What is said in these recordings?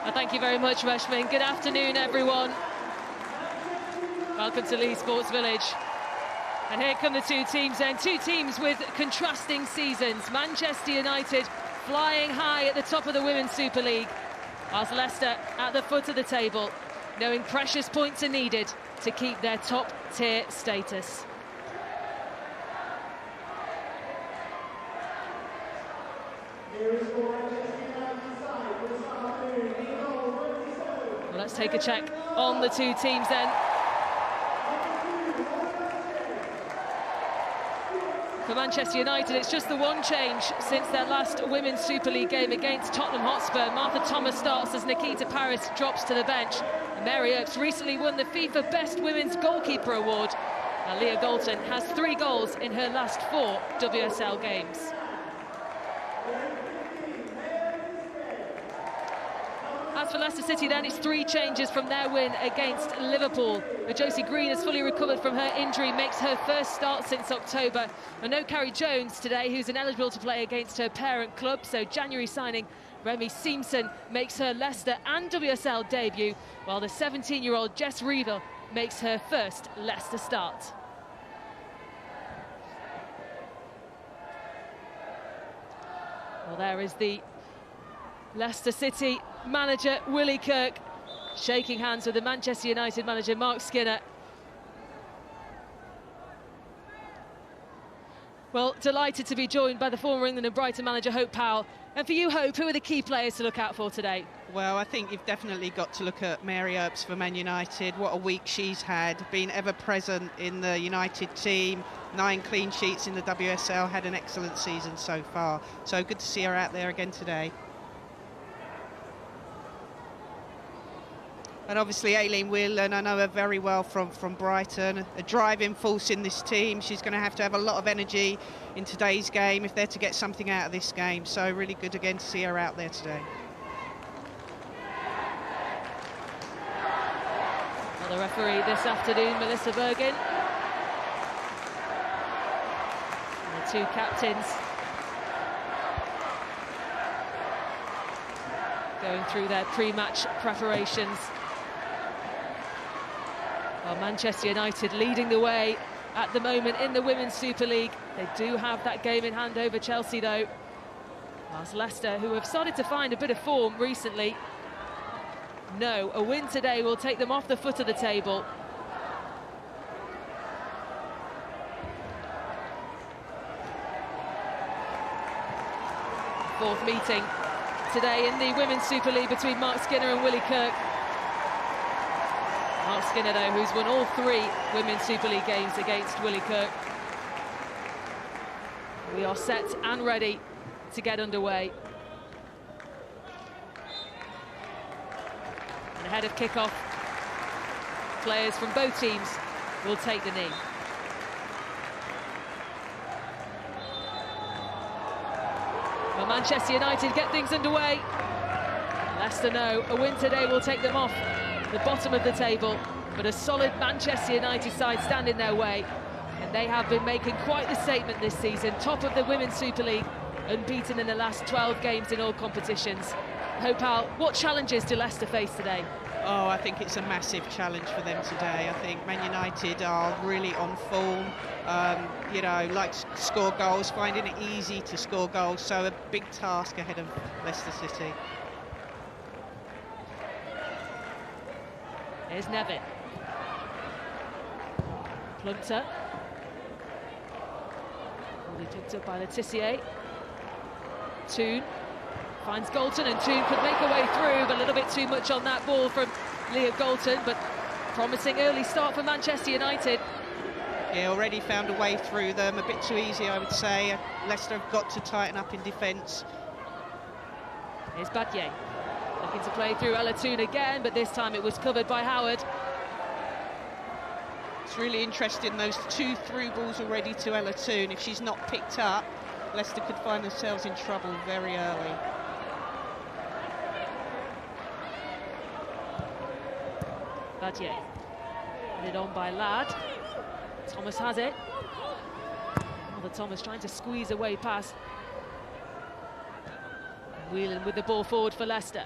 Well, thank you very much, Reshmin. Good afternoon, everyone. Welcome to Leeds Sports Village. And here come the two teams then. Two teams with contrasting seasons. Manchester United flying high at the top of the Women's Super League, whilst Leicester at the foot of the table, knowing precious points are needed to keep their top-tier status. Well, let's take a check on the two teams then. For Manchester United, it's just the one change since their last Women's Super League game against Tottenham Hotspur. Martha Thomas starts as Nikita Paris drops to the bench. And Mary Earps recently won the FIFA Best Women's Goalkeeper Award. Now, Leah Galton has 3 goals in her last 4 WSL games. As for Leicester City then, it's 3 changes from their win against Liverpool. Josie Green has fully recovered from her injury, makes her first start since October. And no Carrie Jones today, who's ineligible to play against her parent club. So January signing Remy Simpson makes her Leicester and WSL debut, while the 17-year-old Jess Revel makes her first Leicester start. Well, there is the Leicester City manager, Willie Kirk, shaking hands with the Manchester United manager, Mark Skinner. Well, delighted to be joined by the former England and Brighton manager, Hope Powell. And for you, Hope, who are the key players to look out for today? Well, I think you've definitely got to look at Mary Earps for Man United. What a week she's had, been ever present in the United team, 9 clean sheets in the WSL, had an excellent season so far. So good to see her out there again today. And obviously Aileen Whelan, I know her very well from Brighton, a driving force in this team. She's going to have a lot of energy in today's game if they're to get something out of this game. So really good again to see her out there today. Well, the referee this afternoon, Melissa Bergin. And the 2 captains going through their pre-match preparations. Well, Manchester United leading the way at the moment in the Women's Super League. They do have that game in hand over Chelsea, though. Whilst Leicester, who have started to find a bit of form recently, no, a win today will take them off the foot of the table. Fourth meeting today in the Women's Super League between Mark Skinner and Willie Kirk. Mark Skinner, though, who's won all 3 Women's Super League games against Willie Kirk. We are set and ready to get underway. And ahead of kick-off, players from both teams will take the knee. Well, Manchester United get things underway. Leicester know a win today will take them off the bottom of the table, but a solid Manchester United side stand in their way, and they have been making quite the statement this season. Top of the Women's Super League, unbeaten in the last 12 games in all competitions. Hope Powell, what challenges do Leicester face today? Oh, I think it's a massive challenge for them today. I think Man United are really on form, you know, like to score goals, finding it easy to score goals, so a big task ahead of Leicester City. Here's Nevin. Plunter. Really picked up by Letitia. Toon finds Galton, and Toon could make her way through, but a little bit too much on that ball from Leah Galton, but promising early start for Manchester United. Yeah, already found a way through them, a bit too easy, I would say. Leicester have got to tighten up in defence. Here's Badye. Looking to play through Ella Toon again, but this time it was covered by Howard. It's really interesting, those 2 through balls already to Ella Toon. If she's not picked up, Leicester could find themselves in trouble very early. Badye. Headed on by Ladd. Thomas has it. Thomas trying to squeeze away past. Whelan with the ball forward for Leicester.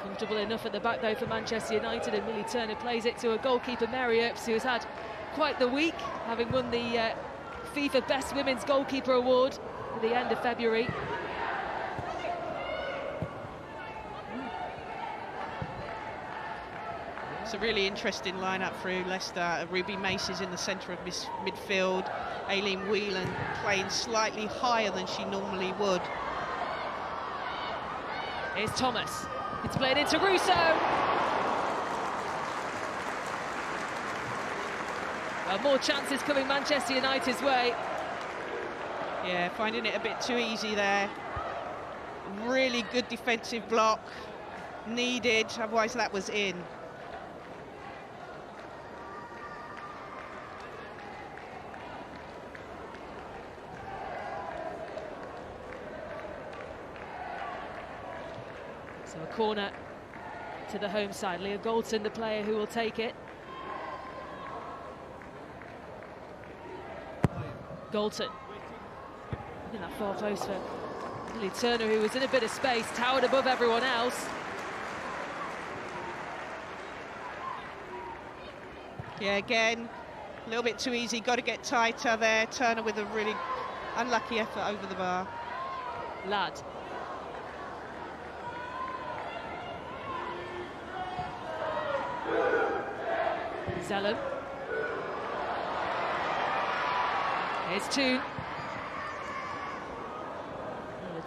Comfortable enough at the back though for Manchester United, and Millie Turner plays it to a goalkeeper, Mary Earps, who has had quite the week, having won the FIFA Best Women's Goalkeeper Award at the end of February. It's a really interesting lineup through Leicester. Ruby Mace is in the centre of midfield. Aileen Whelan playing slightly higher than she normally would. Here's Thomas. It's played into Russo. More chances coming Manchester United's way. Yeah, finding it a bit too easy there. Really good defensive block needed, otherwise that was in. So a corner to the home side. Leah Galton, the player who will take it. Galton. In that far post for Millie Turner, who was in a bit of space, towered above everyone else. Yeah, again, a little bit too easy. Got to get tighter there. Turner with a really unlucky effort over the bar. Ladd. Zellum. Here's Toon.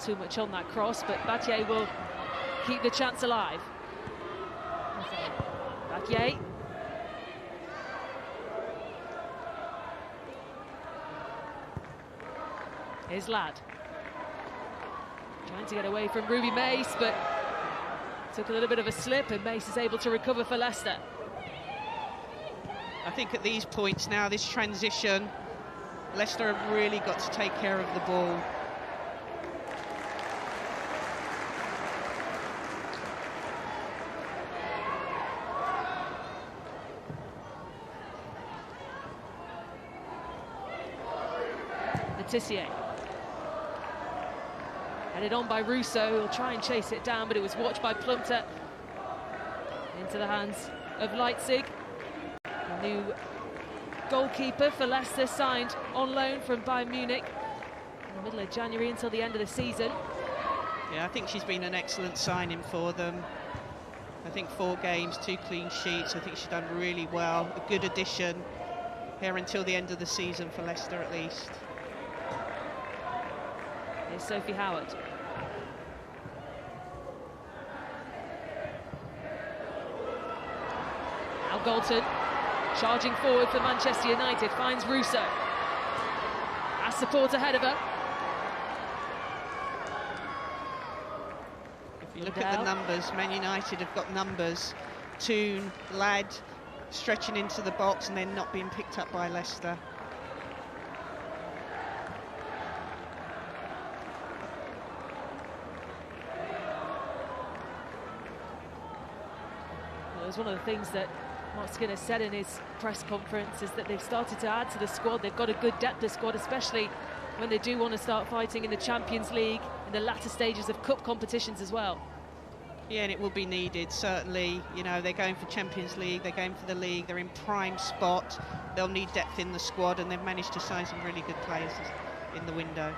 Too much on that cross, but Battier will keep the chance alive. Battier. Here's Ladd. Trying to get away from Ruby Mace, but took a little bit of a slip, and Mace is able to recover for Leicester. I think at these points now, this transition, Leicester have really got to take care of the ball. Tissier. Headed on by Russo, who'll try and chase it down, but it was watched by Plumter. Into the hands of Leipzig. The new goalkeeper for Leicester, signed on loan from Bayern Munich in the middle of January until the end of the season. Yeah, I think she's been an excellent signing for them. I think 4 games, 2 clean sheets. I think she's done really well. A good addition here until the end of the season for Leicester at least. Here's Sophie Howard. Now Galton, charging forward for Manchester United, finds Russo. Has support ahead of her. If you look at the numbers, Man United have got numbers. Toon, Ladd, stretching into the box and then not being picked up by Leicester. It was one of the things that Mark Skinner said in his press conference, is that they've started to add to the squad. They've got a good depth of squad, especially when they do want to start fighting in the Champions League, in the latter stages of cup competitions as well. Yeah, and it will be needed, certainly. You know, they're going for Champions League, they're going for the league, they're in prime spot. They'll need depth in the squad, and they've managed to sign some really good players in the window.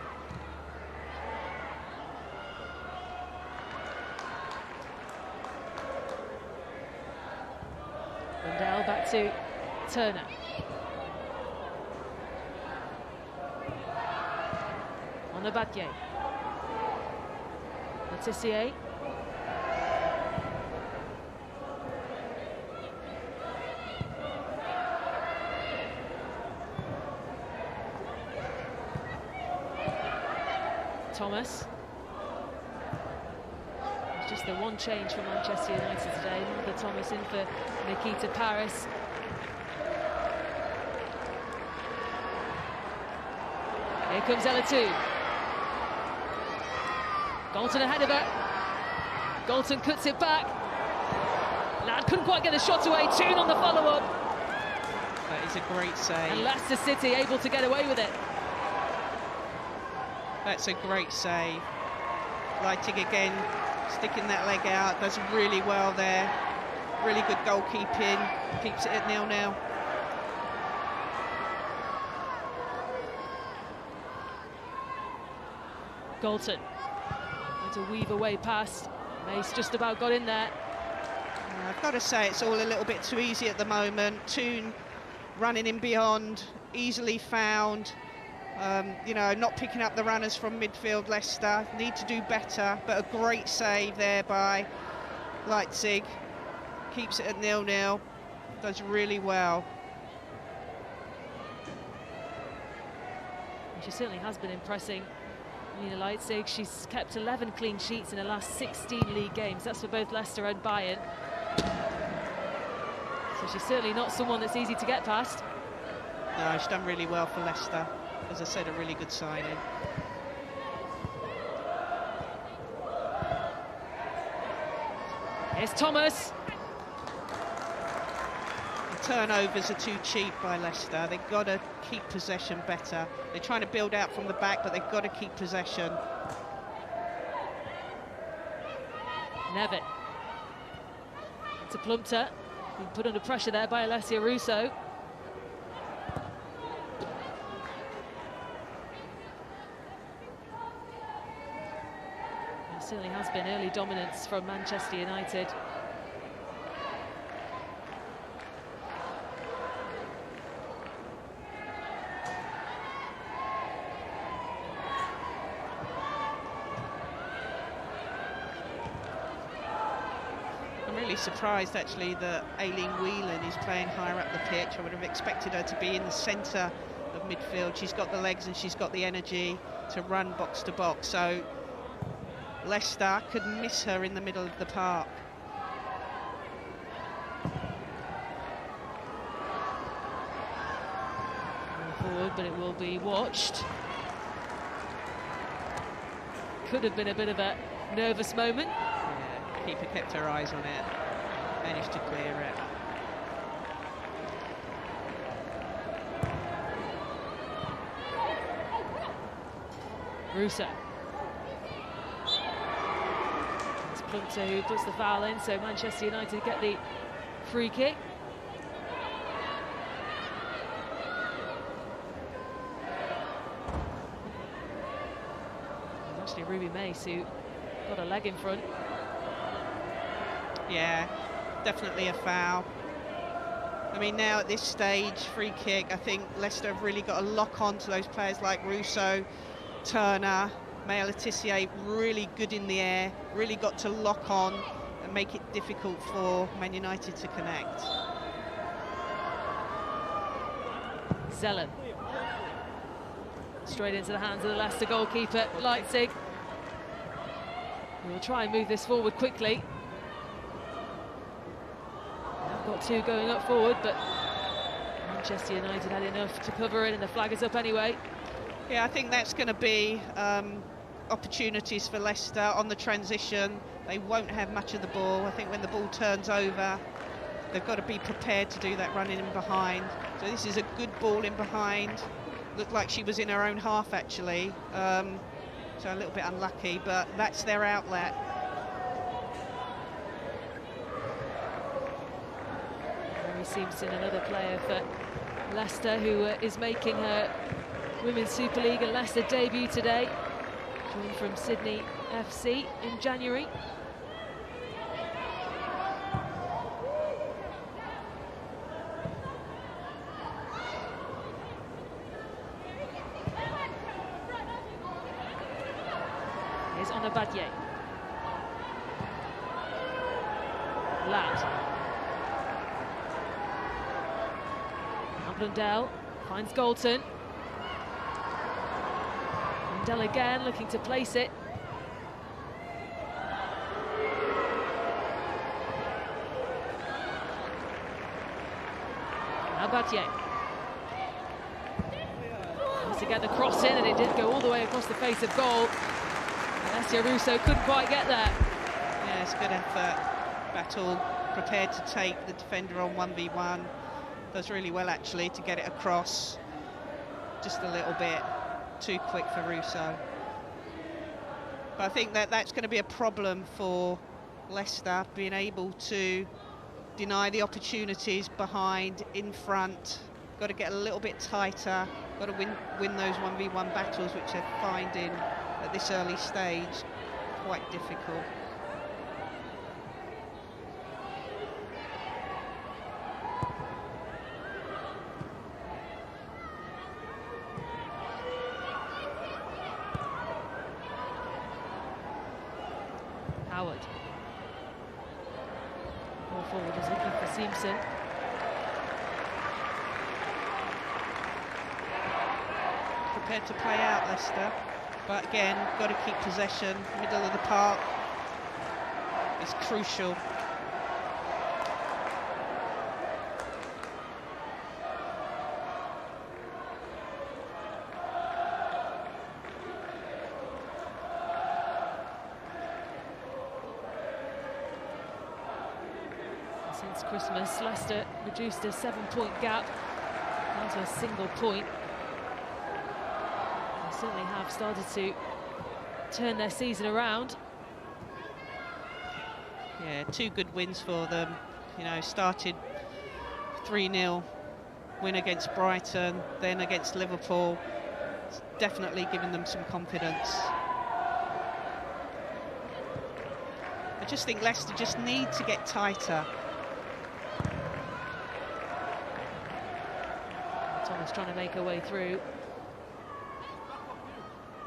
Rundell back to Turner. On the Battier. Tissier. Thomas. It's just the one change for Manchester United today. Another Thomas in for Nikita Paris. Here comes Ella too. Galton ahead of her. Galton cuts it back. Ladd couldn't quite get the shot away. Toon on the follow-up. That is a great save. And Leicester City able to get away with it. That's a great save. Lighting again, Sticking that leg out, does really well there. Really good goalkeeping, keeps it at 0-0. Galton to weave away past. Mace just about got in there. I've got to say it's all a little bit too easy at the moment. Toon running in beyond, easily found. You know, not picking up the runners from midfield. Leicester need to do better, but a great save there by Leipzig. Keeps it at 0-0. Does really well. She certainly has been impressing. Nina Leipzig, she's kept 11 clean sheets in the last 16 league games. That's for both Leicester and Bayern. So she's certainly not someone that's easy to get past. No, she's done really well for Leicester. As I said, a really good signing. Here's Thomas. The turnovers are too cheap by Leicester. They've got to keep possession better. They're trying to build out from the back, but they've got to keep possession. Nevin. To Plumpter. Been put under pressure there by Alessia Russo. There certainly has been early dominance from Manchester United. Surprised actually that Aileen Whelan is playing higher up the pitch. I would have expected her to be in the centre of midfield. She's got the legs and she's got the energy to run box to box, so Leicester could miss her in the middle of the park. Forward, but it will be watched. Could have been a bit of a nervous moment. Yeah, keeper kept her eyes on it. Managed to clear it. Russo. It's Plumpter who puts the foul in, so Manchester United get the free kick. It was actually Ruby Mace who got a leg in front. Yeah. Definitely a foul. I mean, now at this stage, free kick, I think Leicester have really got to lock on to those players like Russo, Turner, Maya Letitia, really good in the air, really got to lock on and make it difficult for Man United to connect. Zelen. Straight into the hands of the Leicester goalkeeper, Leipzig. We'll try and move this forward quickly. Got two going up forward, but Manchester United had enough to cover it, and the flag is up anyway. Yeah, I think that's going to be opportunities for Leicester on the transition. They won't have much of the ball. I think when the ball turns over, they've got to be prepared to do that running in behind. So this is a good ball in behind. Looked like she was in her own half, actually. So a little bit unlucky, but that's their outlet. Simpson, another player for Leicester, who is making her Women's Super League and Leicester debut today. Joined from Sydney FC in January. Here's Onabadye. Lad. Blundell finds Galton. Blundell again, looking to place it. Abadye. Wants to get the cross in, and it did go all the way across the face of goal. Alessia Russo couldn't quite get there. Yeah, it's good effort. Battle prepared to take the defender on 1v1. Does really well actually to get it across. Just a little bit too quick for Russo. But I think that that's going to be a problem for Leicester, being able to deny the opportunities behind, in front. Got to get a little bit tighter, got to win those 1v1 battles, which they're finding at this early stage quite difficult. Howard. Ball forward is looking for Simpson. Prepared to play out, Leicester, but again, got to keep possession. Middle of the park is crucial. Since Christmas, Leicester reduced a 7-point gap down to a single point. They certainly have started to turn their season around. Yeah, 2 good wins for them. You know, started 3-0 win against Brighton, then against Liverpool. It's definitely given them some confidence. I just think Leicester just need to get tighter. Thomas trying to make her way through.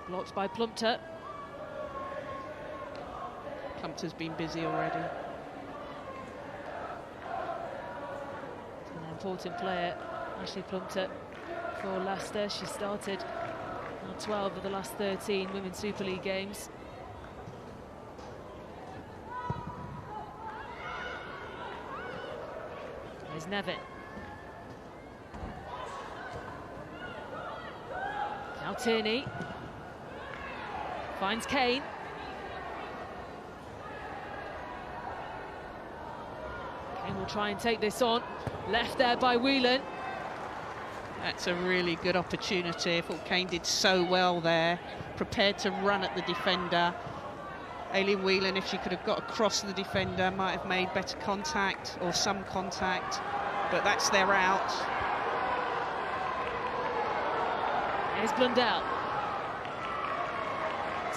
Blocked by Plumpter. Plumpter's been busy already. An important player, Ashley Plumpter, for Leicester. She started on 12 of the last 13 Women's Super League games. There's Nevin. Now Tierney finds Kane. Kane will try and take this on. Left there by Whelan. That's a really good opportunity. I thought Kane did so well there. Prepared to run at the defender. Aileen Whelan, if she could have got across the defender, might have made better contact, or some contact. But that's their out. Here's Blundell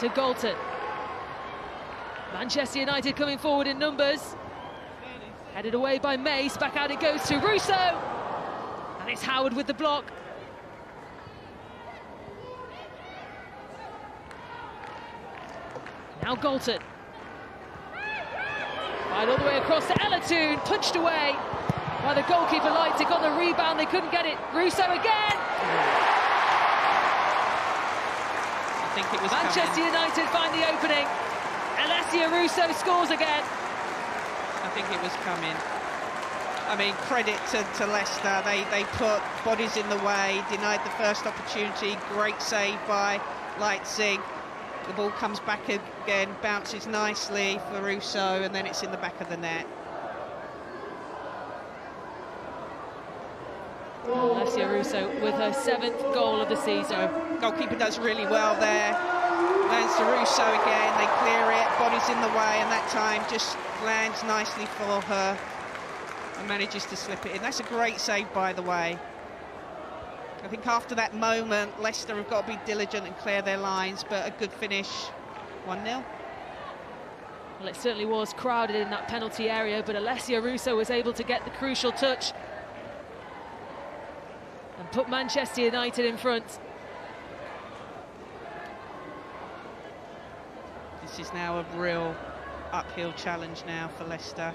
to Galton. Manchester United coming forward in numbers. Headed away by Mace, back out it goes to Russo. And it's Howard with the block. Now Galton. Right all the way across to Elatoon, punched away by the goalkeeper Leipzig on the rebound, they couldn't get it. Russo again. I think it was Manchester United find the opening. Alessia Russo scores again. I think it was coming. I mean, credit to Leicester. They put bodies in the way, denied the first opportunity. Great save by Leipzig. The ball comes back again, bounces nicely for Russo, and then it's in the back of the net. Alessia Russo with her 7th goal of the season. So, goalkeeper does really well there. Lands to Russo again, they clear it, body's in the way, and that time just lands nicely for her and manages to slip it in. That's a great save, by the way. I think after that moment, Leicester have got to be diligent and clear their lines, but a good finish, 1-0. Well, it certainly was crowded in that penalty area, but Alessia Russo was able to get the crucial touch and put Manchester United in front. This is now a real uphill challenge now for Leicester.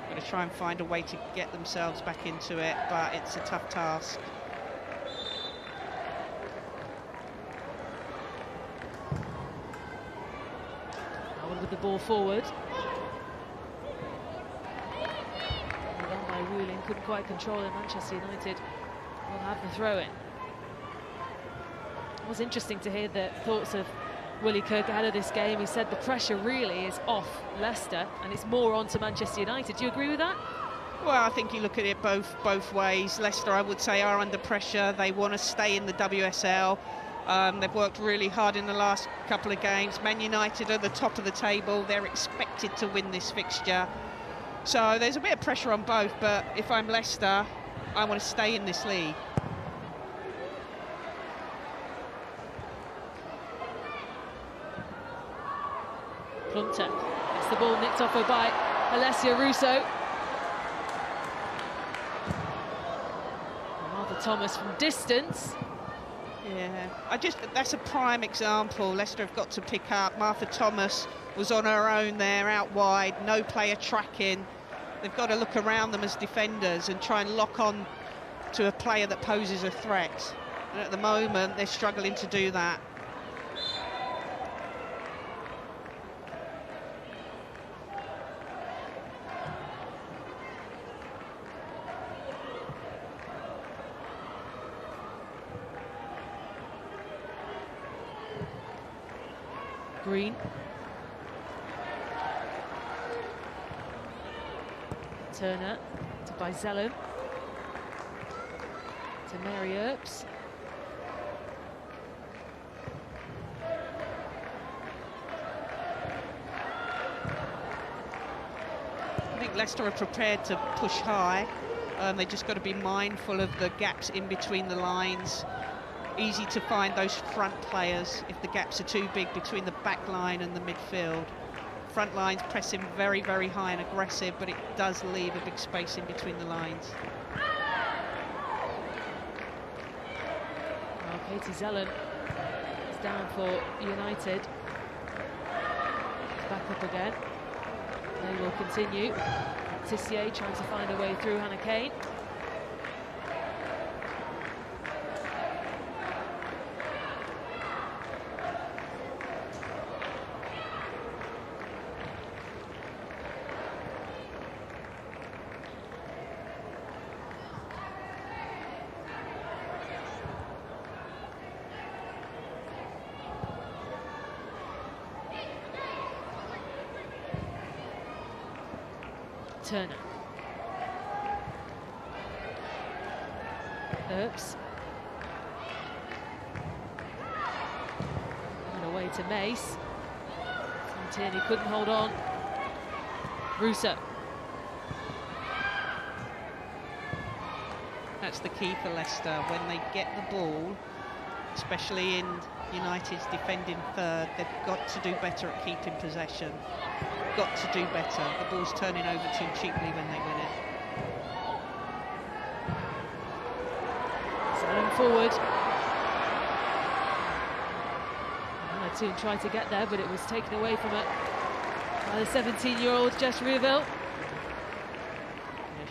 Got to try and find a way to get themselves back into it, but it's a tough task. Howard with the ball forward. Done by Whelan, couldn't quite control it. Manchester United will have the throw-in. It was interesting to hear the thoughts of Willie Kirk ahead of this game. He said the pressure really is off Leicester and it's more on to Manchester United. Do you agree with that? Well, I think you look at it both ways. Leicester, I would say, are under pressure. They want to stay in the WSL. They've worked really hard in the last couple of games. Man United are at the top of the table. They're expected to win this fixture. So there's a bit of pressure on both, but if I'm Leicester, I want to stay in this league. Plumter gets the ball nicked off her by Alessia Russo. Martha Thomas from distance. Yeah, that's a prime example. Leicester have got to pick up. Martha Thomas was on her own there, out wide, no player tracking. They've got to look around them as defenders and try and lock on to a player that poses a threat. And at the moment, they're struggling to do that. Green. Turner to Bizello. To Mary Earps. I think Leicester are prepared to push high. They just got to be mindful of the gaps in between the lines. Easy to find those front players if the gaps are too big between the back line and the midfield. Front line's pressing very, very high and aggressive, but it does leave a big space in between the lines. Well, Katie Zellen is down for United. Back up again. They will continue. Tissier trying to find a way through. Hannah Kane. Turner. Earps. And away to Mace. Tierney couldn't hold on. Russo. That's the key for Leicester. When they get the ball, especially in United's defending third, they've got to do better at keeping possession. Got to do better. The ball's turning over too cheaply when they win it. Selling forward. Toon tried to get there, but it was taken away from her by the 17-year-old Jess Rieville. Yeah,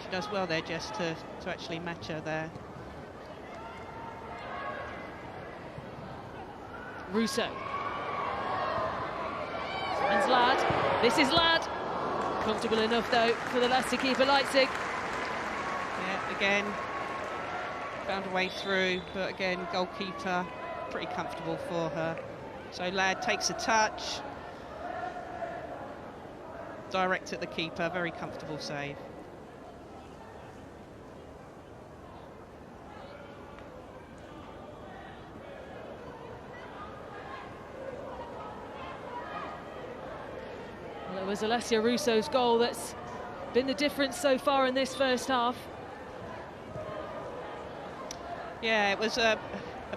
she does well there, Jess, to actually match her there. Russo. Finds Ladd. This is Ladd. Comfortable enough, though, for the Leicester keeper, Leipzig. Yeah, again, found a way through, but again, goalkeeper, pretty comfortable for her. So Ladd takes a touch. Direct at the keeper, very comfortable save. Well, it was Alessia Russo's goal that's been the difference so far in this first half. Yeah, it was a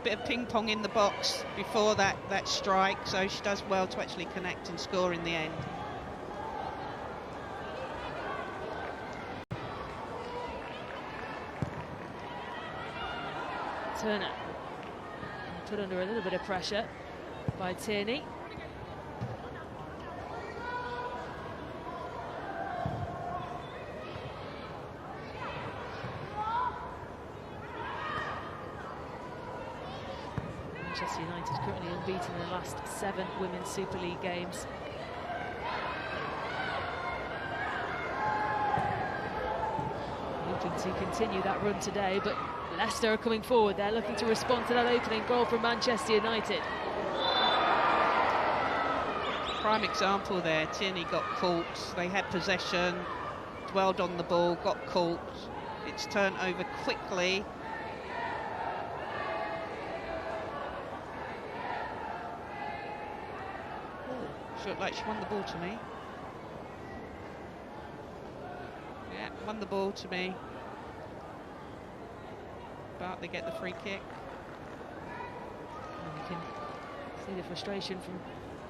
bit of ping-pong in the box before that strike, so she does well to actually connect and score in the end. Turner put under a little bit of pressure by Tierney. Manchester United currently unbeaten in the last 7 Women's Super League games. Hoping to continue that run today, but Leicester are coming forward. They're looking to respond to that opening goal from Manchester United. Prime example there. Tierney got caught. They had possession, dwelled on the ball, got caught. It's turned over quickly. She looked like she won the ball to me. Yeah, won the ball to me. But they get the free kick. And you can see the frustration from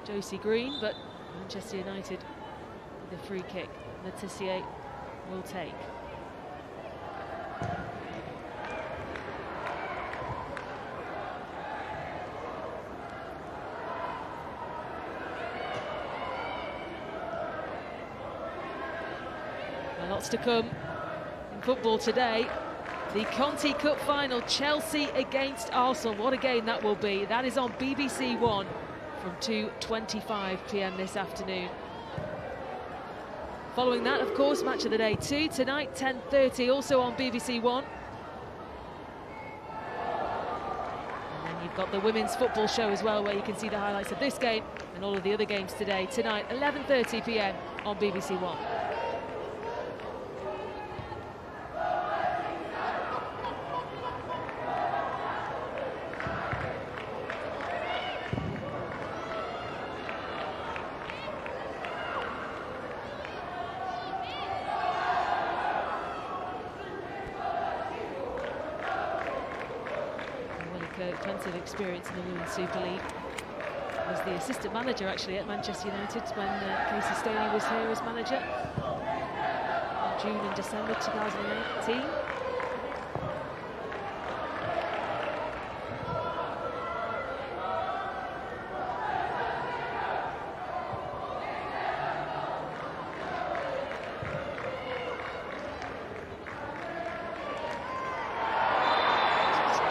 Josie Green, but Manchester United with a free kick. Letitia will take. Lots to come in football today. The Conti Cup final, Chelsea against Arsenal. What a game that will be. That is on BBC One from 2:25 p.m. this afternoon. Following that, of course, match of the day 2 tonight, 10:30, also on BBC One. And then you've got the women's football show as well, where you can see the highlights of this game and all of the other games today. Tonight, 11:30 p.m. on BBC One. Plenty of experience in the Women's Super League. Was the assistant manager actually at Manchester United when Casey Stoney was here as manager in June and December 2018.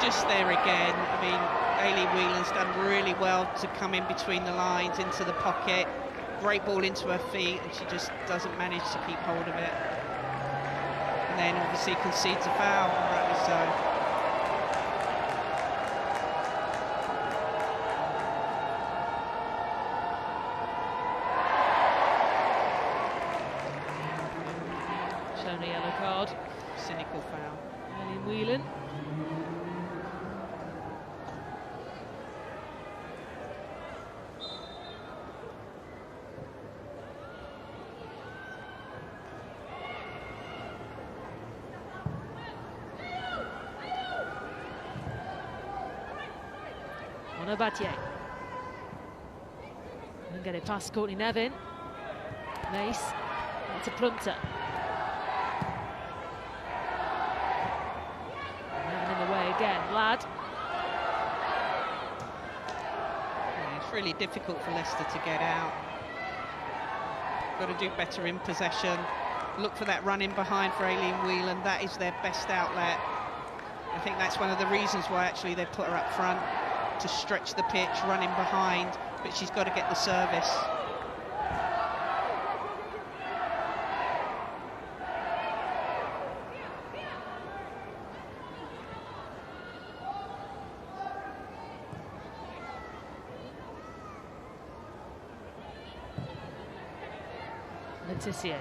Just there again. I mean, Aileen Whelan's done really well to come in between the lines into the pocket. Great ball into her feet, and she just doesn't manage to keep hold of it. And then obviously concedes a foul, rightly so. Shown a yellow card. Cynical foul. Aileen Whelan. Battier. And get it past Courtney Nevin. Mace. And to Plumter. Nevin in the way again. Ladd. Yeah, it's really difficult for Leicester to get out. Got to do better in possession. Look for that run in behind for Aileen Whelan. That is their best outlet. I think that's one of the reasons why actually they put her up front, to stretch the pitch, running behind, but she's got to get the service. Letitia.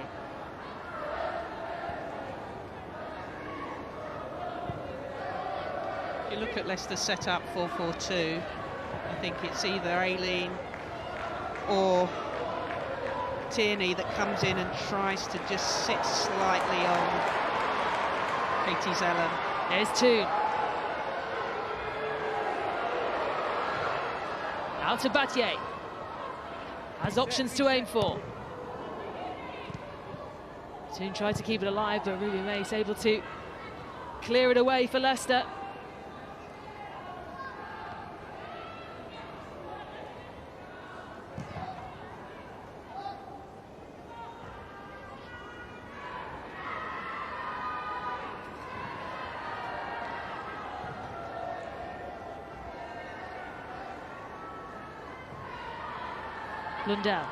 If you look at Leicester set up 4-4-2, I think it's either Aileen or Tierney that comes in and tries to just sit slightly on Katie Zellen. There's Toon. Out to Battier. Has options to aim for. Toon tried to keep it alive, but Ruby Mace able to clear it away for Leicester. Lundell.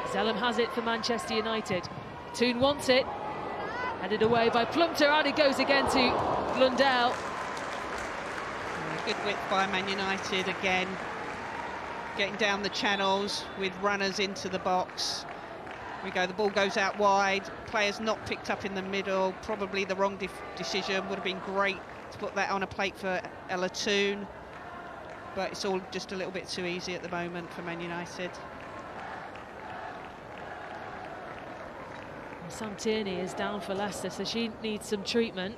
Zellum has it for Manchester United. Toon wants it. Headed away by Plumter, and it goes again to Lundell. Good width by Man United again. Getting down the channels with runners into the box. We go, the ball goes out wide. Players not picked up in the middle. Probably the wrong decision. Would have been great to put that on a plate for Ella Toon. but it's all just a little bit too easy at the moment for Man United. Sam Tierney is down for Leicester, so she needs some treatment.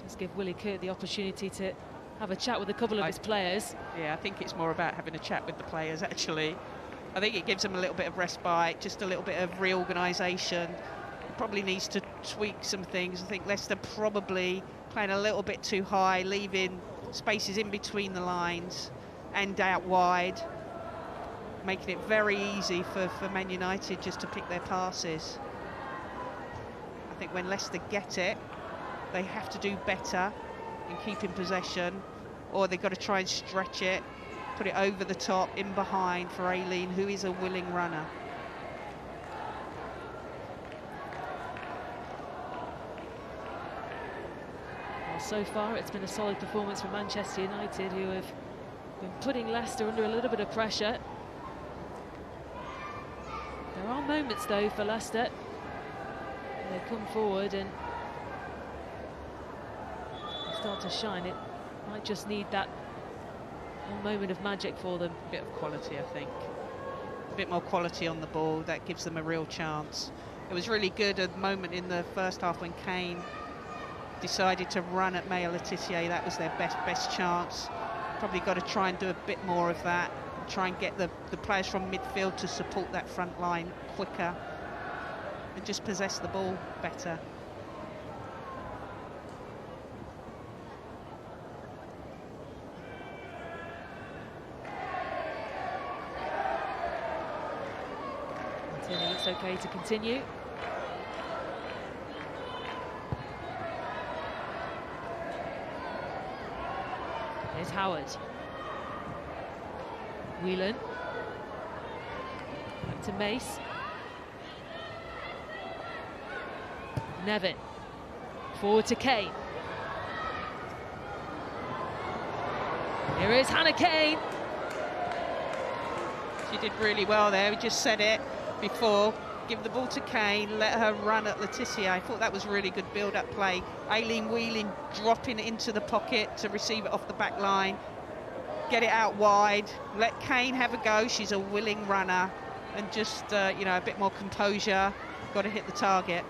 Let's give Willie Kurt the opportunity to have a chat with a couple of his players. Yeah, I think it's more about having a chat with the players, actually. I think it gives them a little bit of respite, just a little bit of reorganisation. Probably needs to tweak some things. I think Leicester probably playing a little bit too high, leaving spaces in between the lines and out wide, making it very easy for Man United just to pick their passes. I think when Leicester get it, they have to do better in keeping possession, or they've got to try and stretch it, put it over the top, in behind for Aileen, who is a willing runner. Well, so far it's been a solid performance from Manchester United, who have been putting Leicester under a little bit of pressure. There are moments, though, for Leicester. They come forward and start to shine. It might just need that one moment of magic for them. A bit of quality, I think. A bit more quality on the ball, that gives them a real chance. It was really good at the moment in the first half when Kane decided to run at Maya Letitia. That was their best chance. Probably got to try and do a bit more of that. Try and get the players from midfield to support that front line quicker and just possess the ball better. It looks okay to continue. Here's Howard. Whelan. Back to Mace. Nevin. Forward to Kane. Here is Hannah Kane. She did really well there. We just said it before. Give the ball to Kane, let her run at Letitia. I thought that was really good build-up play. Aileen Whelan dropping into the pocket to receive it off the back line. Get it out wide. Let Kane have a go. She's a willing runner. And just, you know, a bit more composure. Got to hit the target.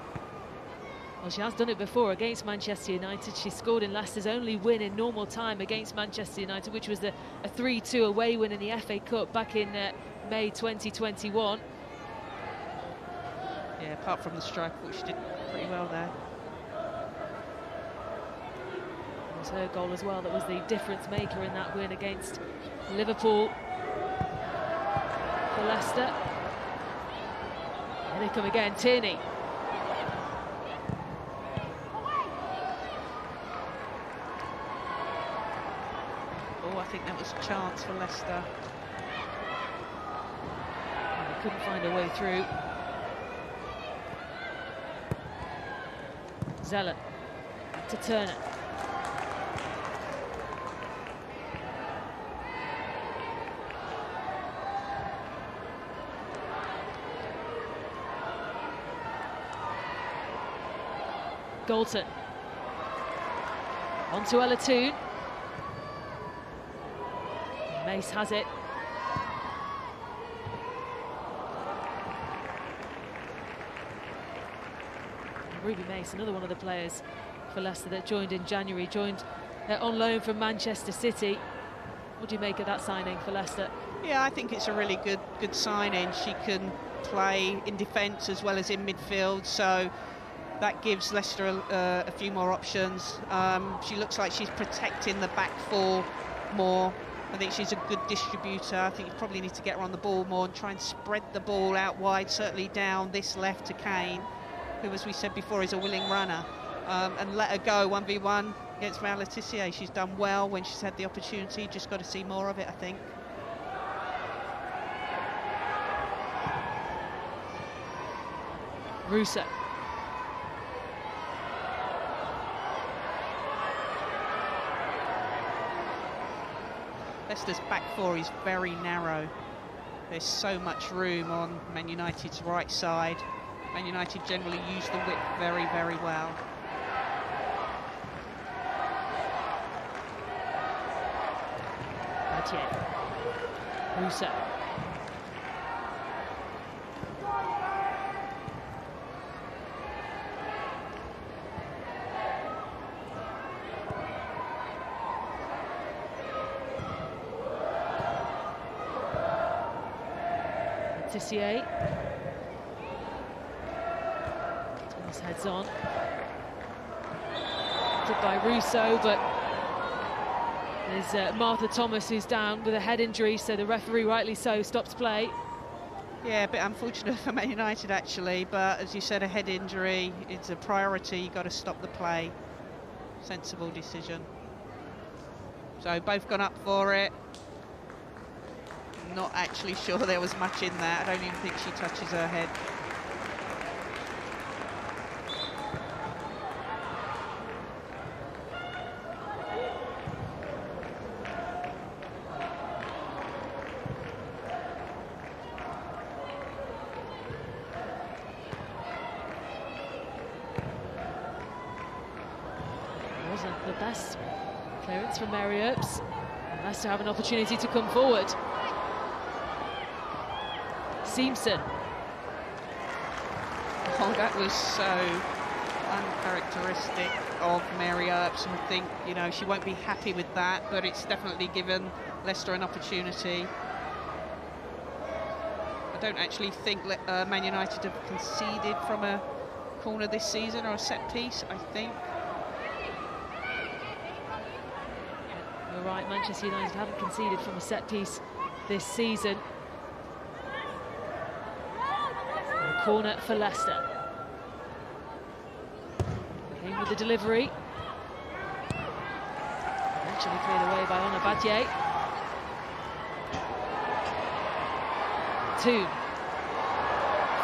Well, she has done it before against Manchester United. She scored in Leicester's only win in normal time against Manchester United, which was a 3-2 away win in the FA Cup back in May 2021. Yeah, apart from the strike, which she did pretty well there. It was her goal as well that was the difference maker in that win against Liverpool for Leicester. Here they come again, Tierney. Oh, I think that was a chance for Leicester. And they couldn't find a way through. Zeller to Turner. Galton. On to Ella Toon. Mace has it. Ruby Mace, another one of the players for Leicester that joined in January, joined on loan from Manchester City. What do you make of that signing for Leicester? Yeah, I think it's a really good signing. She can play in defence as well as in midfield, so that gives Leicester a few more options. She looks like she's protecting the back four more. I think she's a good distributor. I think you probably need to get her on the ball more and try and spread the ball out wide, certainly down this left to Kane, who, as we said before, is a willing runner, and let her go 1v1 against Maya Letitia. She's done well when she's had the opportunity, just got to see more of it, I think. Russo. Leicester's back four is very narrow. There's so much room on Man United's right side. Man United generally use the width very, very well. Battier. Russo. Tissier. Thomas heads on. By Russo, but there's Martha Thomas who's down with a head injury, so the referee, rightly so, stops play. Yeah, a bit unfortunate for Man United actually, but as you said, a head injury, it's a priority, you've got to stop the play. Sensible decision. So both gone up for it. Not actually sure there was much in that. I don't even think she touches her head. Wasn't the best clearance from Mary Earps. Leicester have an opportunity to come forward. Simpson. Oh, that was so uncharacteristic of Mary Earps. I think, you know, she won't be happy with that, but it's definitely given Leicester an opportunity. I don't actually think Man United have conceded from a corner this season, or a set piece, I think. You're right, Manchester United haven't conceded from a set piece this season. Corner for Leicester. Came with the delivery. Eventually cleared away by Anna Battier. Toon.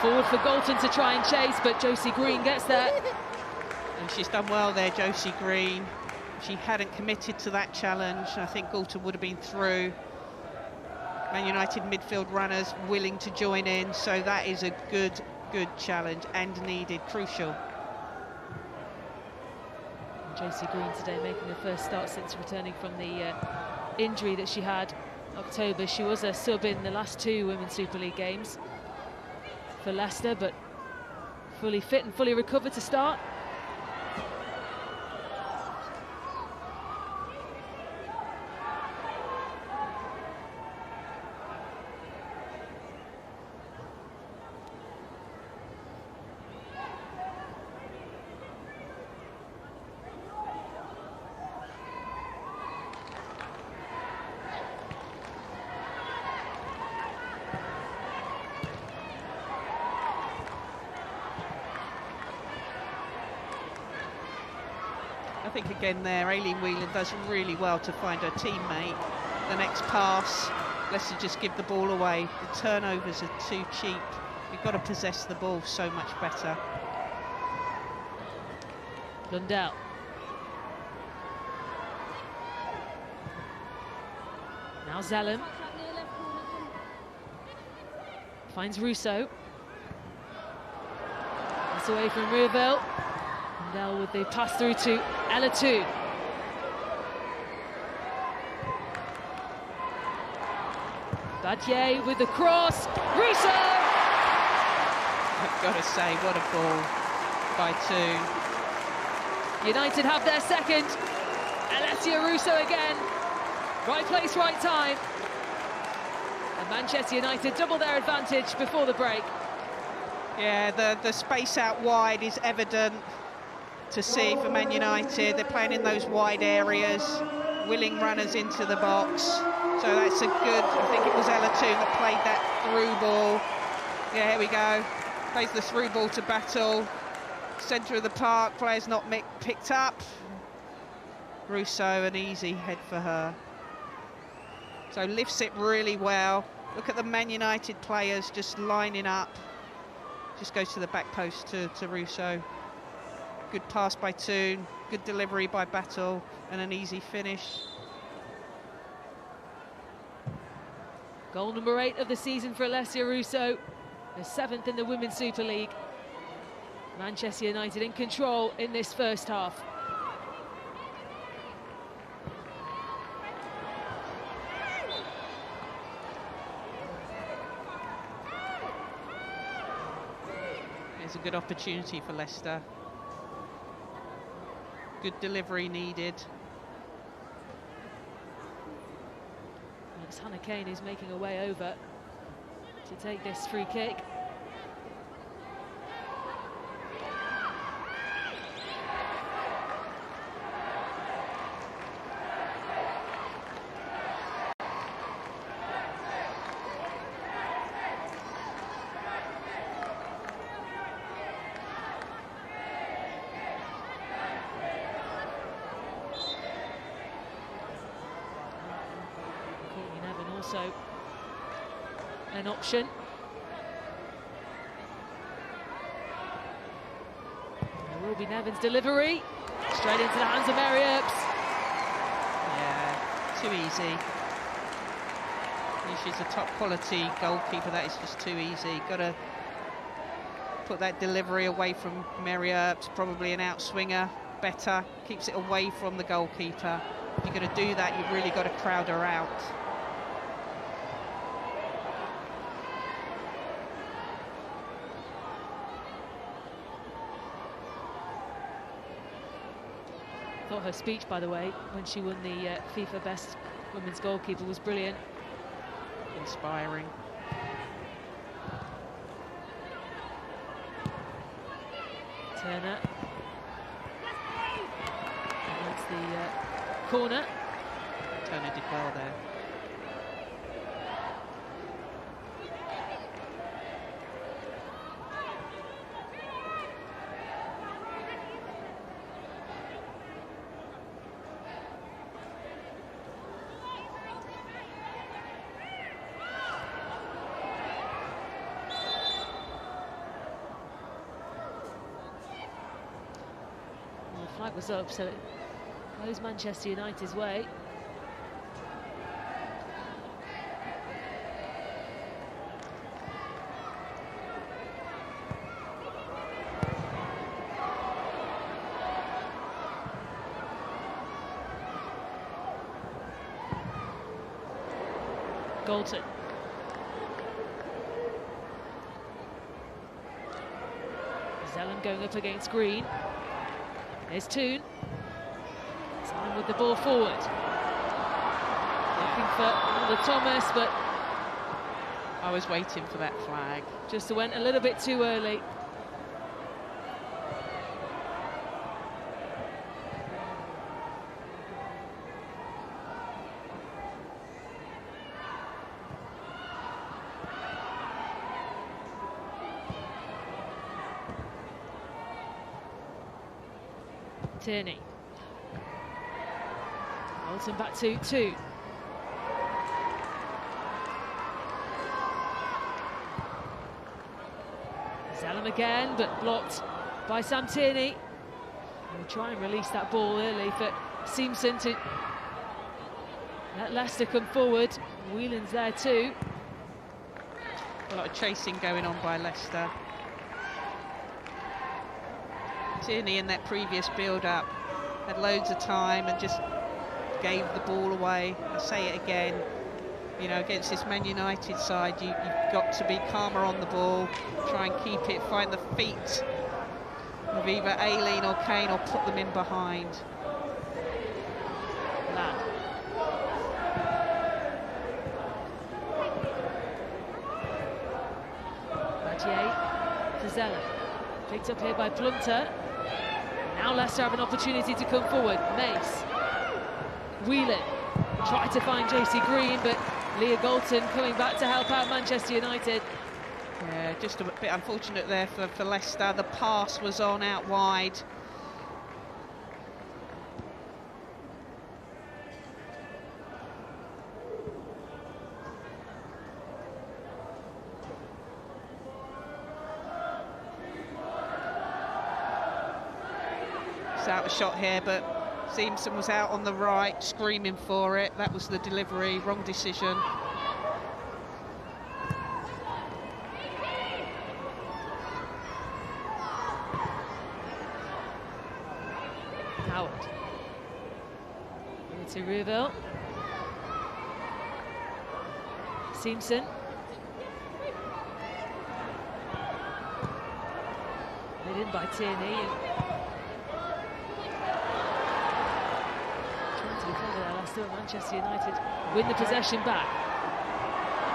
Forward for Galton to try and chase, but Josie Green gets there. And she's done well there, Josie Green. If she hadn't committed to that challenge, I think Galton would have been through. Man United midfield runners willing to join in, so that is a good challenge and needed, crucial. Josie Green today making her first start since returning from the injury that she had October. She was a sub in the last two Women's Super League games for Leicester, but fully fit and fully recovered to start. I think again there, Aileen Whelan does really well to find her teammate. The next pass, Leicester just give the ball away. The turnovers are too cheap. You've got to possess the ball so much better. Lundell. Now Zellem. Finds Russo. That's away from Rieville. Lundell with the pass through to Ella Toon. Battier with the cross. Russo! I've got to say, what a ball by Toon. United have their second. Alessia Russo again. Right place, right time. And Manchester United double their advantage before the break. Yeah, the space out wide is evident to see for Man United. They're playing in those wide areas, willing runners into the box. So that's a good, I think it was Ella Toon that played that through ball. Yeah, here we go. Plays the through ball to Battle. Centre of the park, players not picked up. Russo, an easy head for her. So lifts it really well. Look at the Man United players just lining up. Just goes to the back post to Russo. Good pass by Toon, good delivery by Battle, and an easy finish. Goal number 8 of the season for Alessia Russo, the 7th in the Women's Super League. Manchester United in control in this first half. was a good opportunity for Leicester. Good delivery needed. And it's Hannah Kane who's making her way over to take this free kick. Also an option. There will be Nevin's delivery. Straight into the hands of Mary Earps. Yeah, too easy. She's a top quality goalkeeper, that is just too easy. Got to put that delivery away from Mary Earps, probably an outswinger, better, keeps it away from the goalkeeper. If you're going to do that, you've really got to crowd her out. Thought her speech, by the way, when she won the FIFA Best Women's Goalkeeper was brilliant. Inspiring. Turner. And that's the corner. Turner did well there. The flag was up, so it goes Manchester United's way. Galton. Zelen going up against Green. There's Toon. Zelen with the ball forward. Looking for another Thomas, but I was waiting for that flag. Just went a little bit too early. Tierney. Walton back to 2. Zelen again, but blocked by Sam Tierney. We'll try and release that ball early for Simpson to let Leicester come forward. Whelan's there too. A lot of chasing going on by Leicester. Tierney in that previous build-up had loads of time and just gave the ball away. I say it again, you know, against this Man United side, you've got to be calmer on the ball, try and keep it, find the feet of either Aileen or Kane, or put them in behind. Ladd. Madier to Zelen. Picked up here by Plunter. Now Leicester have an opportunity to come forward. Mace. Whelan tried to find Josie Green, but Leah Galton coming back to help out Manchester United. Yeah, just a bit unfortunate there for Leicester. The pass was on out wide. Out a shot here, but Simpson was out on the right screaming for it. That was the delivery, wrong decision. Howard to Rubel. Simpson. Played in by Tierney. Trying to be clever there, Leicester. Manchester United win the possession back.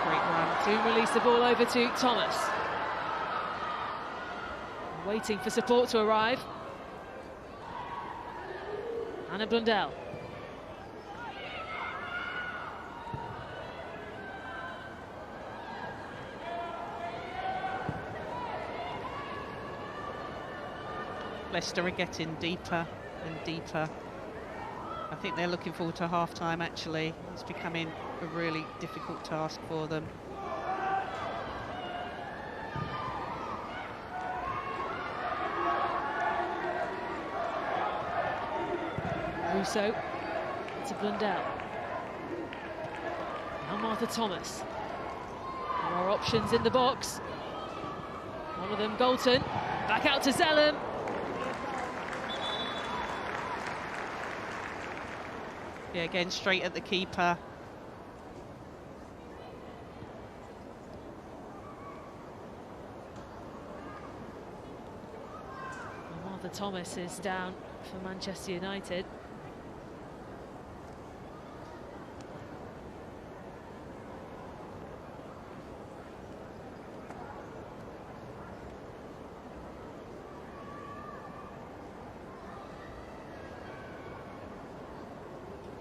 Great run. To release the ball over to Thomas. Waiting for support to arrive. Anna Blundell. Leicester are getting deeper and deeper. I think they're looking forward to half-time, actually. It's becoming a really difficult task for them. Russo to Blundell. Now Martha Thomas. More options in the box. One of them, Galton. Back out to Zellum. Yeah, again, straight at the keeper. Martha Thomas is down for Manchester United.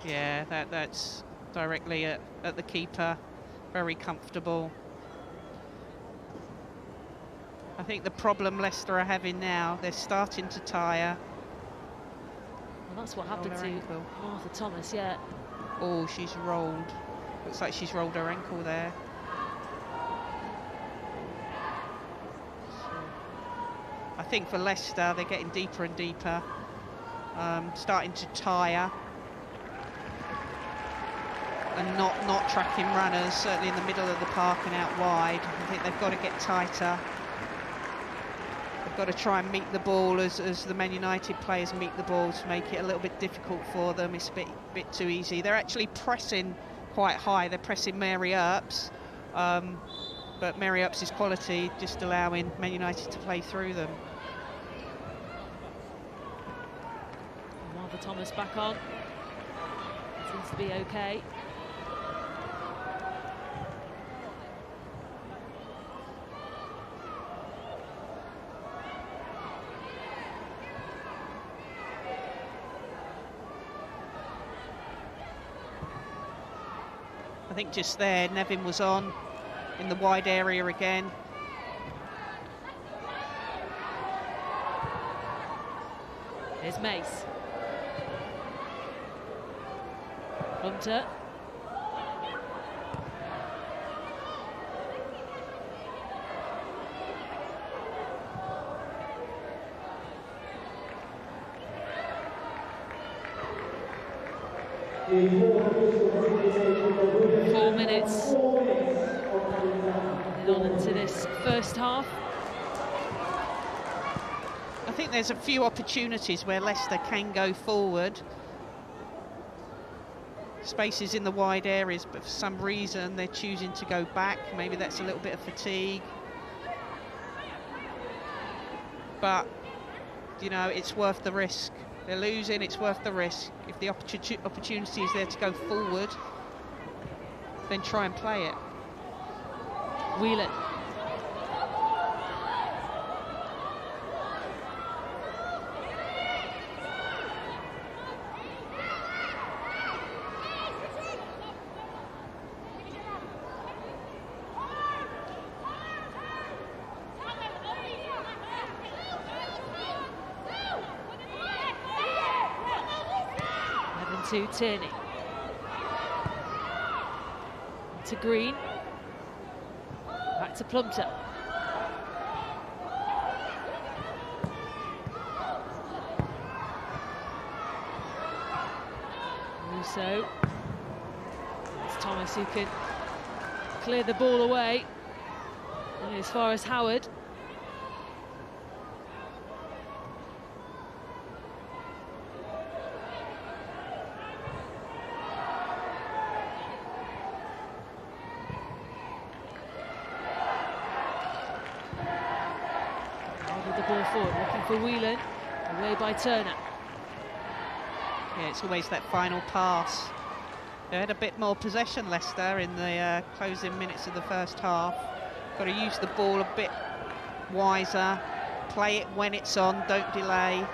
Yeah, that's directly at the keeper. Very comfortable. I think the problem Leicester are having now, they're starting to tire. Well, that's what happened to Martha Thomas, yeah. Oh, she's rolled. Looks like she's rolled her ankle there. I think for Leicester, they're getting deeper and deeper. Starting to tire. And not tracking runners, certainly in the middle of the park and out wide. I think they've got to get tighter. They've got to try and meet the ball as the Man United players meet the ball to make it a little bit difficult for them. It's a bit too easy. They're actually pressing quite high. They're pressing Mary Earps, but Mary Earps' quality just allowing Man United to play through them. Martha Thomas back on. Seems to be okay. I think just there, Nevin was on in the wide area again. Here's Mace. Hunter. Four minutes on into this first half. I think there's a few opportunities where Leicester can go forward. Spaces in the wide areas, but for some reason they're choosing to go back. Maybe that's a little bit of fatigue. But, you know, it's worth the risk. They're losing, it's worth the risk. If the opportunity is there to go forward, then try and play it. Whelan. To Tierney. To Green. Back to Plumter. Russo. It's Thomas who can clear the ball away. And as far as Howard. ball forward, looking for Whelan, away by Turner. Yeah, it's always that final pass. They had a bit more possession, Leicester, in the closing minutes of the first half. Got to use the ball a bit wiser, play it when it's on, don't delay.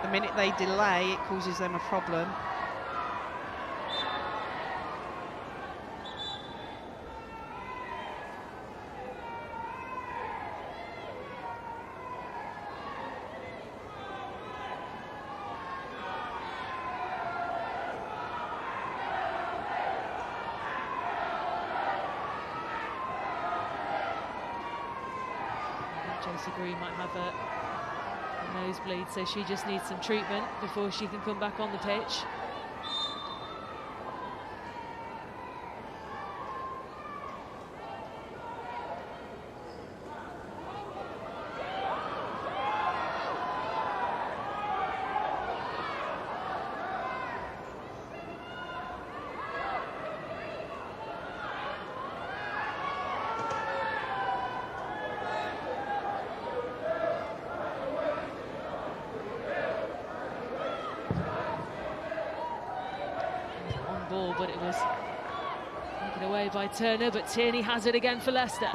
The minute they delay, it causes them a problem. Josie Green might have a nosebleed, so she just needs some treatment before she can come back on the pitch. Ball, but it was taken away by Turner, but Tierney has it again for Leicester.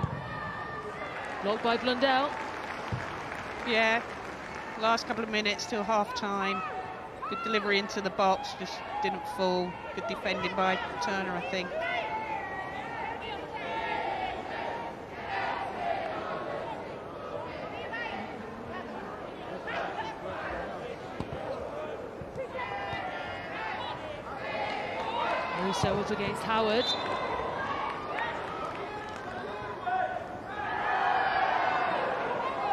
Blocked by Blundell. Yeah, last couple of minutes till half-time. Good delivery into the box, just didn't fall. Good defending by Turner, I think. Russo up against Howard.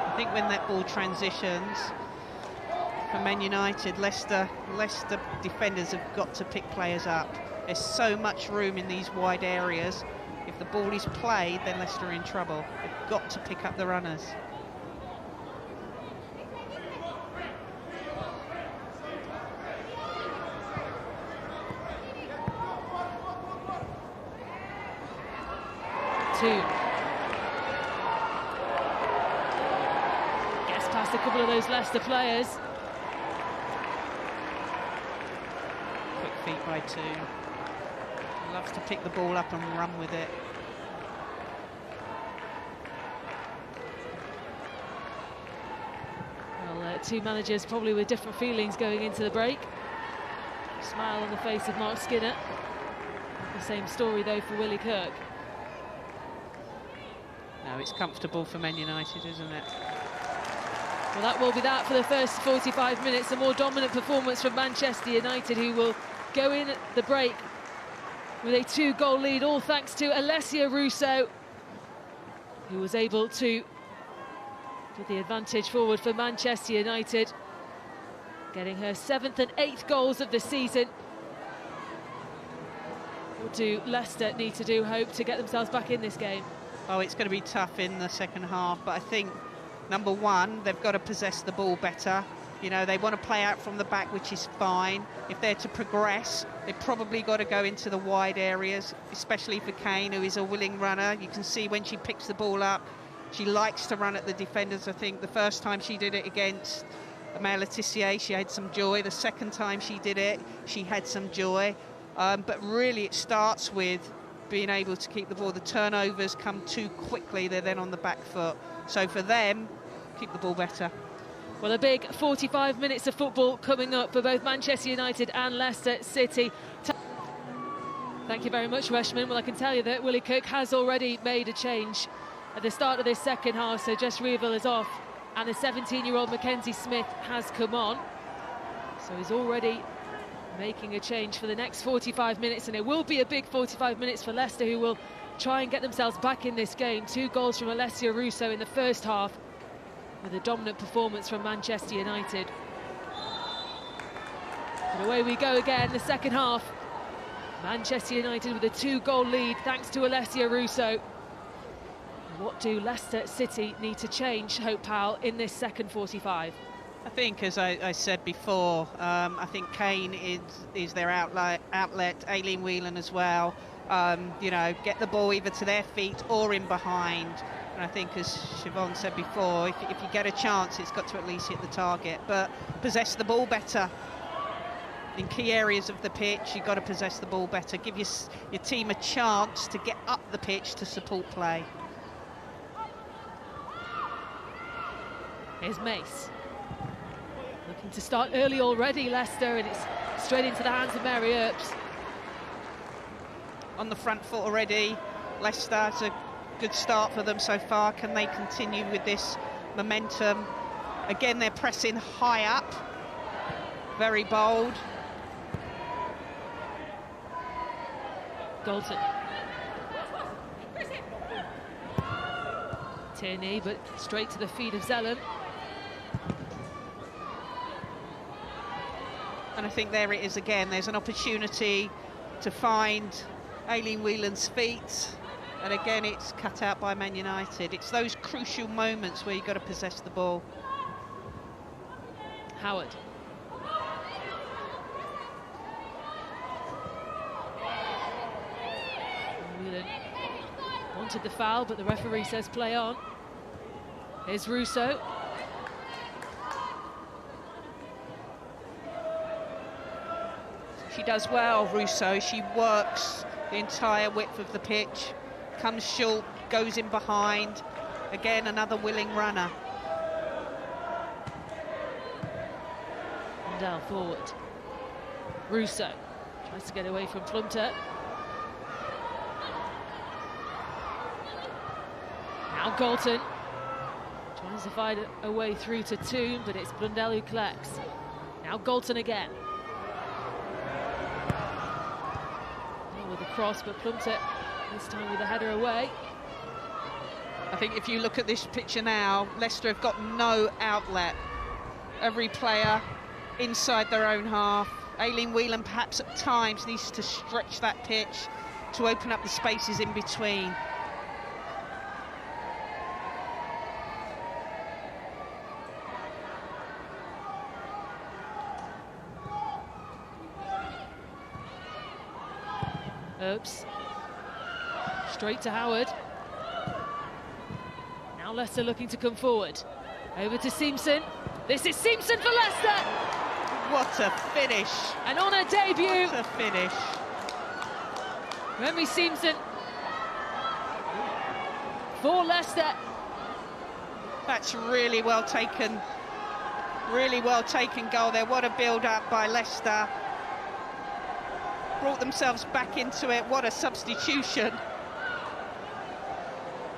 I think when that ball transitions for Man United, Leicester defenders have got to pick players up. There's so much room in these wide areas. If the ball is played, then Leicester are in trouble. They've got to pick up the runners. Gets past a couple of those Leicester players. Quick feet by two. Loves to pick the ball up and run with it. Well, two managers probably with different feelings going into the break. Smile on the face of Mark Skinner. The same story though for Willie Kirk. No, it's comfortable for Man United, isn't it? Well, that will be that for the first 45 minutes. A more dominant performance from Manchester United, who will go in at the break with a 2-goal lead, all thanks to Alessia Russo, who was able to put the advantage forward for Manchester United, getting her 7th and 8th goals of the season. What do Leicester need to do, hope, to get themselves back in this game? Oh, it's going to be tough in the second half, but I think, number one, they've got to possess the ball better. You know, they want to play out from the back, which is fine. If they're to progress, they've probably got to go into the wide areas, especially for Kane, who is a willing runner. You can see when she picks the ball up, she likes to run at the defenders. I think the first time she did it against Maya Letitia, she had some joy. The second time she did it, she had some joy. But really, it starts with being able to keep the ball. The turnovers come too quickly, they're then on the back foot. So for them, keep the ball better. Well, a big 45 minutes of football coming up for both Manchester United and Leicester City. Thank you very much, Rushman. Well, I can tell you that Willie Cook has already made a change at the start of this second half, so Jess Reeville is off, and the 17-year-old Mackenzie Smith has come on. So he's already making a change for the next 45 minutes, and it will be a big 45 minutes for Leicester, who will try and get themselves back in this game. 2 goals from Alessia Russo in the first half, with a dominant performance from Manchester United. And away we go again, the second half. Manchester United with a 2-goal lead thanks to Alessia Russo. What do Leicester City need to change, Hope Powell, in this second 45? I think, as I said before, I think Kane is their outlet, Aileen Whelan as well. You know, get the ball either to their feet or in behind. And I think, as Siobhan said before, if you get a chance, it's got to at least hit the target, but possess the ball better. In key areas of the pitch, you've got to possess the ball better. Give your team a chance to get up the pitch to support play. Here's Mace. Looking to start early already, Leicester, and it's straight into the hands of Mary Earps. On the front foot already, Leicester, it's a good start for them so far. Can they continue with this momentum? Again, they're pressing high up. Very bold. Galton. Tierney, but straight to the feet of Zelen. And I think there it is again. There's an opportunity to find Aileen Whelan's feet. And again, it's cut out by Man United. It's those crucial moments where you've got to possess the ball. Howard. Whelan wanted the foul, but the referee says play on. Here's Russo. She does well, Russo. She works the entire width of the pitch, comes short, goes in behind. Again, another willing runner. Down forward. Russo tries to get away from Plumter. Now Galton tries to find a way through to Toon, but it's Blundell who collects. Now Galton again. With a cross, but Plumter this time with a header away. I think if you look at this picture now, Leicester have got no outlet. Every player inside their own half. Aileen Whelan perhaps at times needs to stretch that pitch to open up the spaces in between. Oops. Straight to Howard. Now Leicester looking to come forward. Over to Simpson. This is Simpson for Leicester! What a finish! And on her debut... What a finish! Remy Simpson for Leicester. That's really well taken goal there. What a build-up by Leicester. Brought themselves back into it. What a substitution.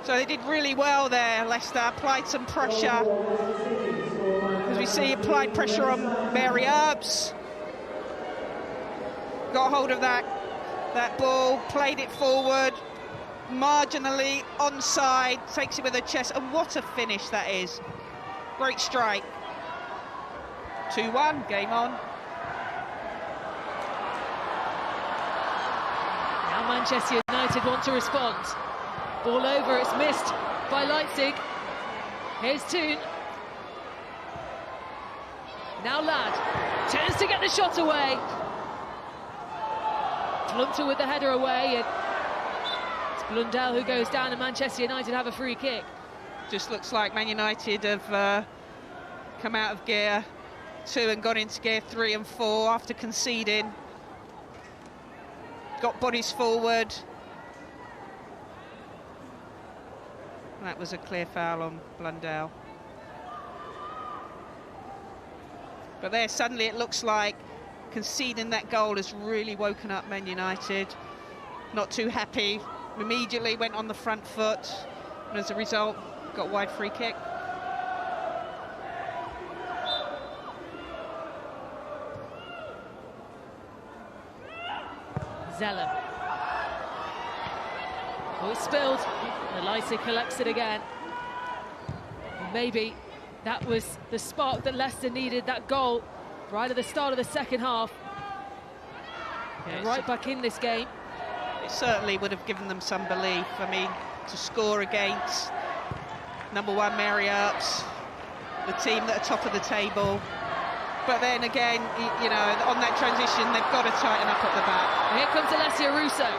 So they did really well there, Leicester. Applied some pressure. As we see, applied pressure on Mary Earps. Got hold of that ball, played it forward, marginally onside, takes it with her chest, and what a finish that is. Great strike. 2-1, game on. Now Manchester United want to respond. Ball over, it's missed by Leipzig. Here's Toon. Now Ladd turns to get the shot away. Plumter with the header away, and it's Blundell who goes down, and Manchester United have a free kick. Just looks like Man United have come out of gear 2 and gone into gear 3 and 4 after conceding. Got bodies forward. That was a clear foul on Blundell. But there, suddenly it looks like conceding that goal has really woken up Man United. Not too happy. Immediately went on the front foot, and as a result, got wide free kick. Zeller. Oh, it's spilled. And Alessia collects it again. And maybe that was the spark that Leicester needed, that goal right at the start of the second half. Yeah, right back in this game. It certainly would have given them some belief. I mean, to score against #1 Mary Earps, the team that are top of the table. But then again, you know, on that transition, they've got to tighten up at the back. And here comes Alessia Russo.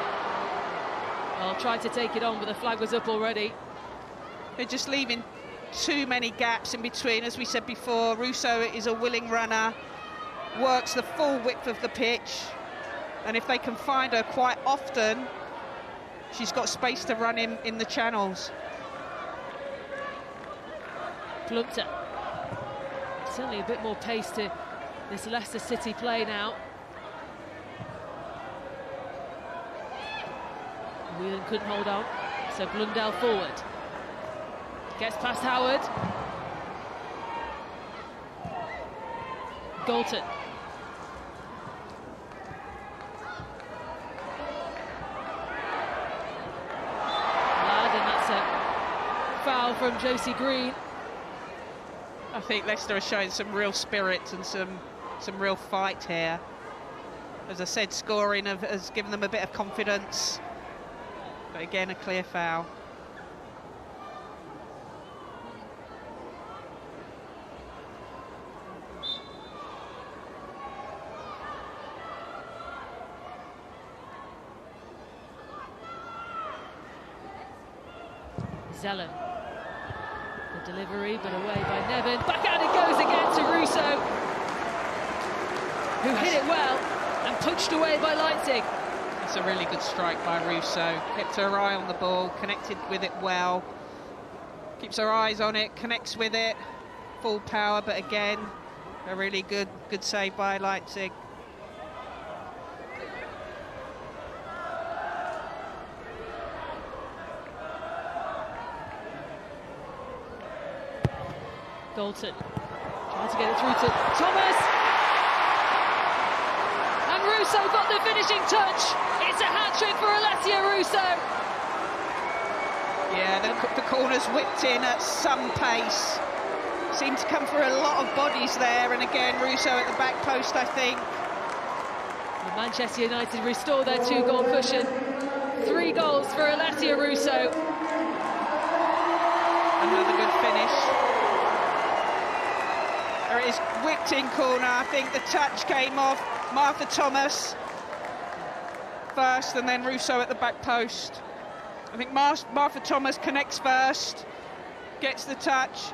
Well, tried to take it on, but the flag was up already. They're just leaving too many gaps in between. As we said before, Russo is a willing runner, works the full width of the pitch, and if they can find her quite often, she's got space to run in the channels. Plumter. Certainly a bit more pace to this Leicester City play now. Whelan couldn't hold on, so Blundell forward. Gets past Howard. Galton. Ladd, and that's a foul from Josie Green. I think Leicester are showing some real spirit and some real fight here. As I said, scoring has given them a bit of confidence. But again, a clear foul. Zelen. The delivery, but away by Nevin. Back out it goes again to Russo, who hit it well and punched away by Leipzig. That's a really good strike by Russo. Kept her eye on the ball, connected with it well. Keeps her eyes on it, connects with it. Full power, but again, a really good save by Leipzig. Galton trying to get it through to Thomas, and Russo got the finishing touch. It's a hat-trick for Alessia Russo. Yeah, the corner's whipped in at some pace. Seemed to come through a lot of bodies there, and again Russo at the back post, I think. And Manchester United restore their 2-goal cushion. 3 goals for Alessia Russo. Another good finish. There it is, whipped in corner. I think the touch came off Martha Thomas first, and then Russo at the back post. I think Martha Thomas connects first, gets the touch.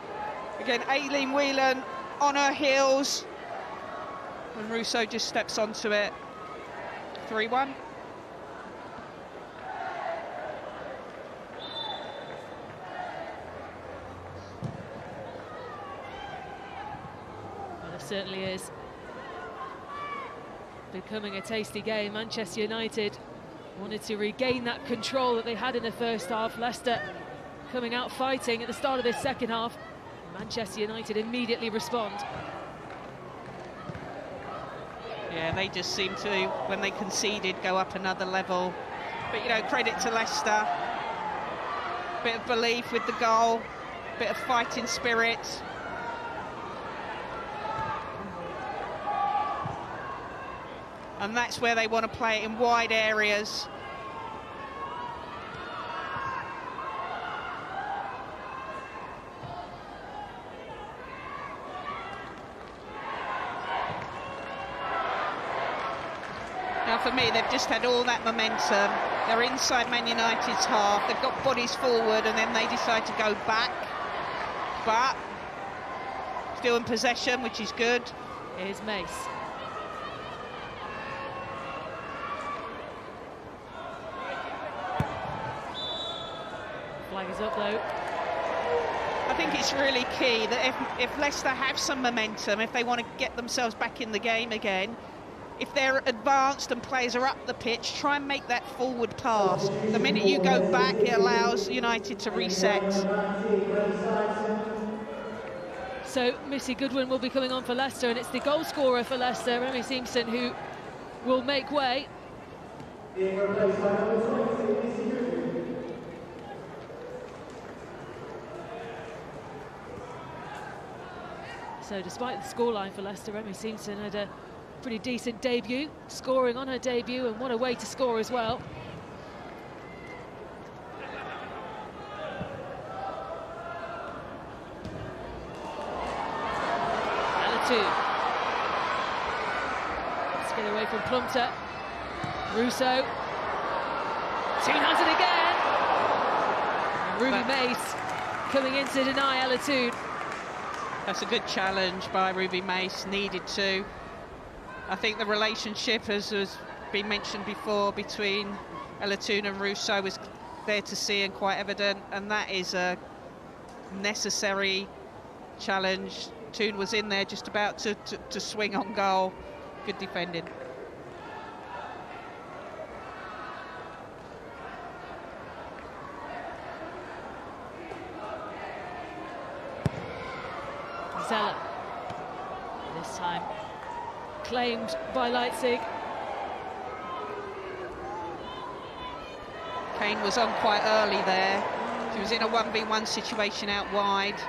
Again, Aileen Whelan on her heels, and Russo just steps onto it. 3-1. Certainly is becoming a tasty game. Manchester United wanted to regain that control that they had in the first half. Leicester coming out fighting at the start of this second half. Manchester United immediately respond. Yeah, they just seem to, when they conceded, go up another level. But, you know, credit to Leicester. Bit of belief with the goal, bit of fighting spirit. And that's where they want to play it, in wide areas. Now for me, they've just had all that momentum. They're inside Man United's half, they've got bodies forward, and then they decide to go back. But still in possession, which is good. Here's Mace. Flag is up though. I think it's really key that if Leicester have some momentum, if they want to get themselves back in the game again, if they're advanced and players are up the pitch, try and make that forward pass. The minute you go back, it allows United to reset. So Missy Goodwin will be coming on for Leicester, and it's the goal scorer for Leicester, Remy Simpson, who will make way. So despite the scoreline for Leicester, Remy Simpson had a pretty decent debut, scoring on her debut, and what a way to score as well. Let's get away from Plumter. Russo. Two-handed again. And Ruby Mace coming in to deny Ella Toone. That's a good challenge by Ruby Mace, needed to. I think the relationship, as has been mentioned before, between Ella Toone and Russo was there to see and quite evident, and that is a necessary challenge. Toone was in there just about to swing on goal. Good defending. Zeller, this time claimed by Leipzig. Kane was on quite early there. She was in a 1v1 situation out wide.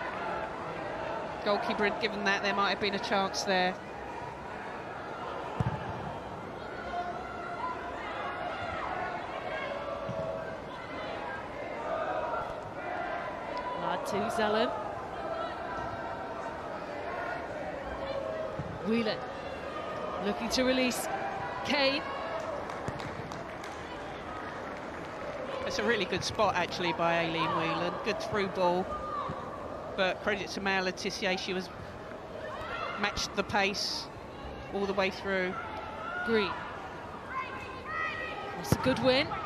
Goalkeeper had given that, there might have been a chance there. Lad to Zeller. Whelan looking to release Kane. It's a really good spot actually by Aileen Whelan. Good through ball, but credit to Maya Letitia, she was matched the pace all the way through. Green. It's a good win. Well,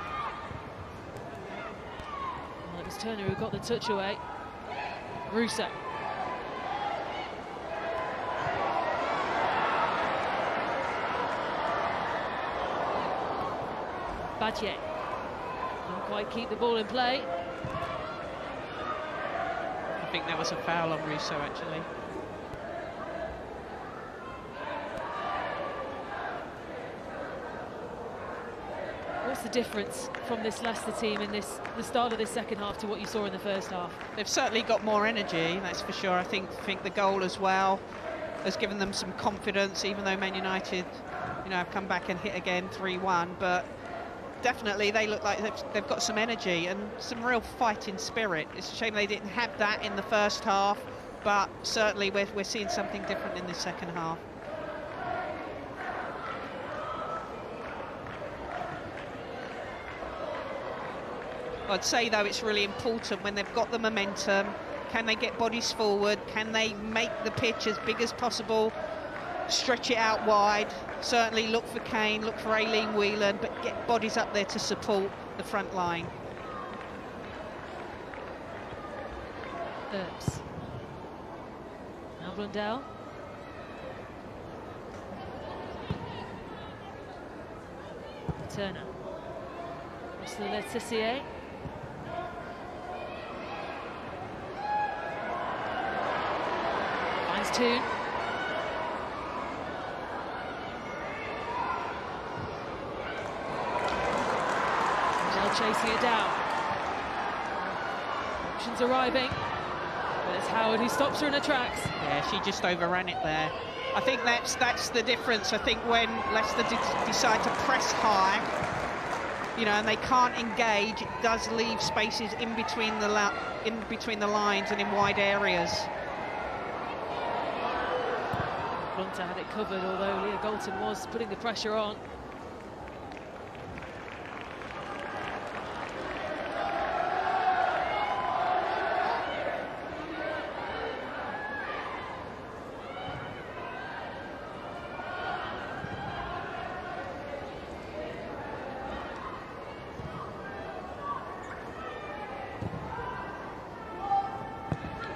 it was Turner who got the touch away. Russo. Badje. Didn't quite keep the ball in play. I think that was a foul on Russo actually. What's the difference from this Leicester team in the start of this second half to what you saw in the first half? They've certainly got more energy, that's for sure. I think the goal as well has given them some confidence, even though Man United, you know, have come back and hit again 3-1, but definitely they look like they've got some energy and some real fighting spirit. It's a shame they didn't have that in the first half, but certainly we're seeing something different in the second half. I'd say though it's really important when they've got the momentum, can they get bodies forward, can they make the pitch as big as possible, stretch it out wide. Certainly look for Kane, look for Aileen Whelan, but get bodies up there to support the front line. Earps. Now Blundell. Turner. Across to Letitia. Finds Toone. Chasing it down. Options arriving, but it's Howard who stops her in her tracks. Yeah, she just overran it there. I think that's the difference. I think when Leicester decide to press high, you know, and they can't engage, it does leave spaces in between the lines and in wide areas. Blunter had it covered, although Leah Galton was putting the pressure on.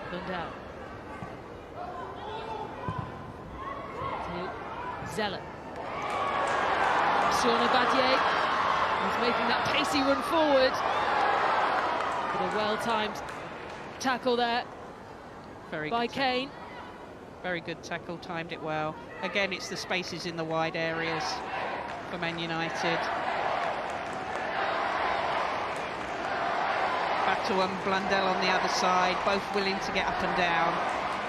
Blundell. To Zeller. Shauna Badje is making that pacey run forward. But a well-timed tackle there by Kane. Very good tackle, timed it well. Again, it's the spaces in the wide areas for Man United. Battle and Blundell on the other side, both willing to get up and down.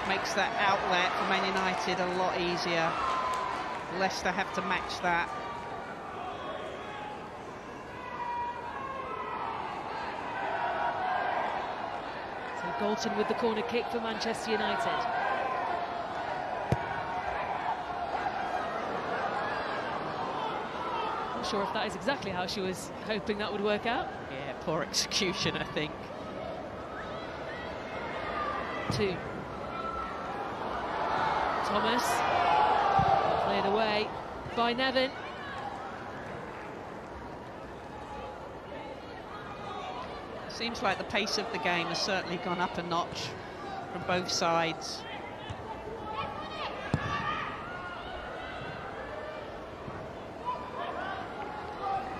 Makes that outlet for Man United a lot easier. Leicester have to match that. So Galton with the corner kick for Manchester United. Not sure if that is exactly how she was hoping that would work out. Yeah, poor execution, I think. 2. Thomas, cleared away by Nevin. Seems like the pace of the game has certainly gone up a notch from both sides.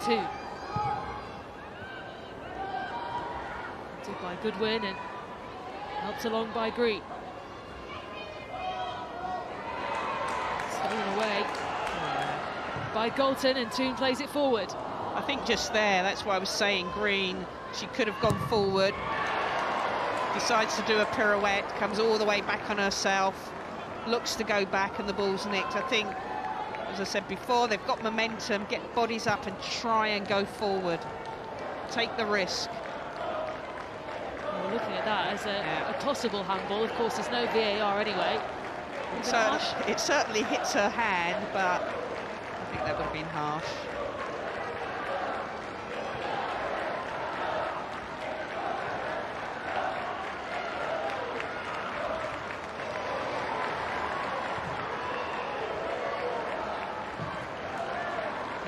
Two. Did by Goodwin and helped along by Green. Stolen away by Galton, and Toon plays it forward. I think just there, that's why I was saying Green, she could have gone forward, decides to do a pirouette, comes all the way back on herself, looks to go back and the ball's nicked. I think, as I said before, they've got momentum, get bodies up and try and go forward. Take the risk. Well, looking at that as a possible handball. Of course, there's no VAR anyway. So it certainly hits her hand, but I think that would have been harsh.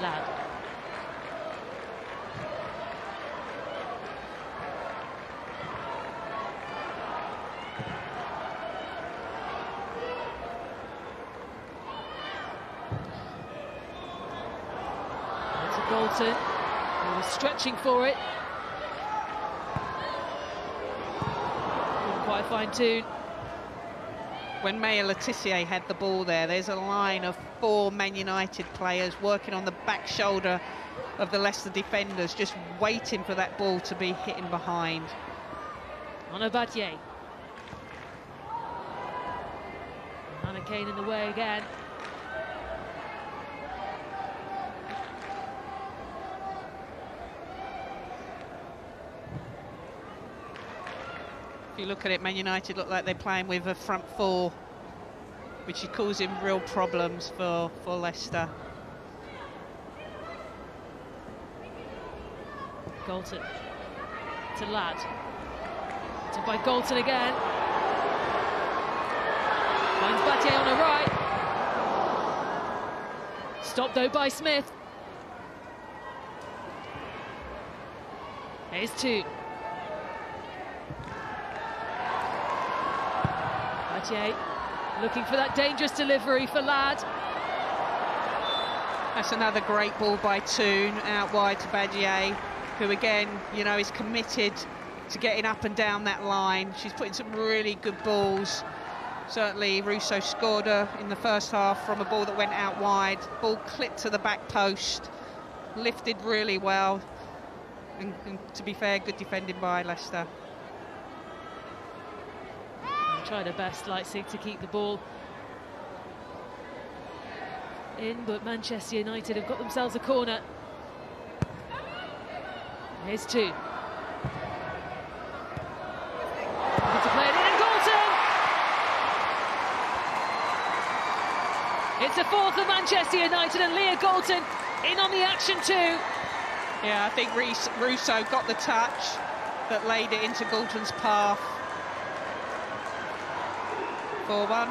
Lad. It's a Galton. He was stretching for it. Couldn't quite find Toon. When Maya Letitia had the ball there, there's a line of 4 Man United players working on the back shoulder of the Leicester defenders, just waiting for that ball to be hitting behind. On Abadie. Hannah Kane in the way again. If you look at it, Man United look like they're playing with a front 4, which is causing real problems for Leicester. Galton to Lad. To by Galton again. Finds Battier on the right. Stopped though by Smith. Here's Toon. Battier looking for that dangerous delivery for Lad. That's another great ball by Toon, out wide to Badgier, who again, you know, is committed to getting up and down that line. She's putting some really good balls. Certainly Russo scored her in the first half from a ball that went out wide. Ball clipped to the back post, lifted really well, and to be fair, good defending by Leicester. Tried her best, Leipzig, to keep the ball in, but Manchester United have got themselves a corner. Here's Toon. To play it in, and Galton! It's a 4th for Manchester United, and Leah Galton in on the action too. Yeah, I think Russo got the touch that laid it into Galton's path. 4-1.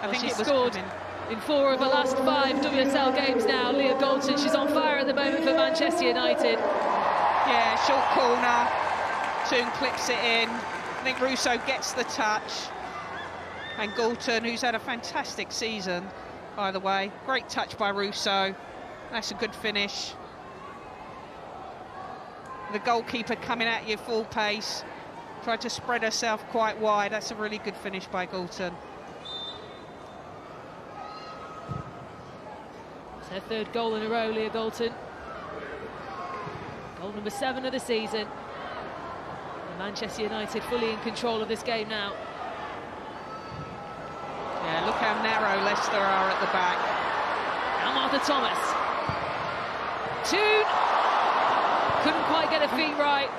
I think she's it was scored coming in 4 of the last 5 WSL games now. Leah Galton, she's on fire at the moment for Manchester United. Yeah, short corner. Toon clips it in. I think Russo gets the touch. And Galton, who's had a fantastic season, by the way. Great touch by Russo. That's a good finish. The goalkeeper coming at you full pace. Tried to spread herself quite wide. That's a really good finish by Galton. It's her 3rd goal in a row, Leah Galton. Goal number 7 of the season. And Manchester United fully in control of this game now. Yeah, look how narrow Leicester are at the back. Now Martha Thomas. Toon! Couldn't quite get her feet right.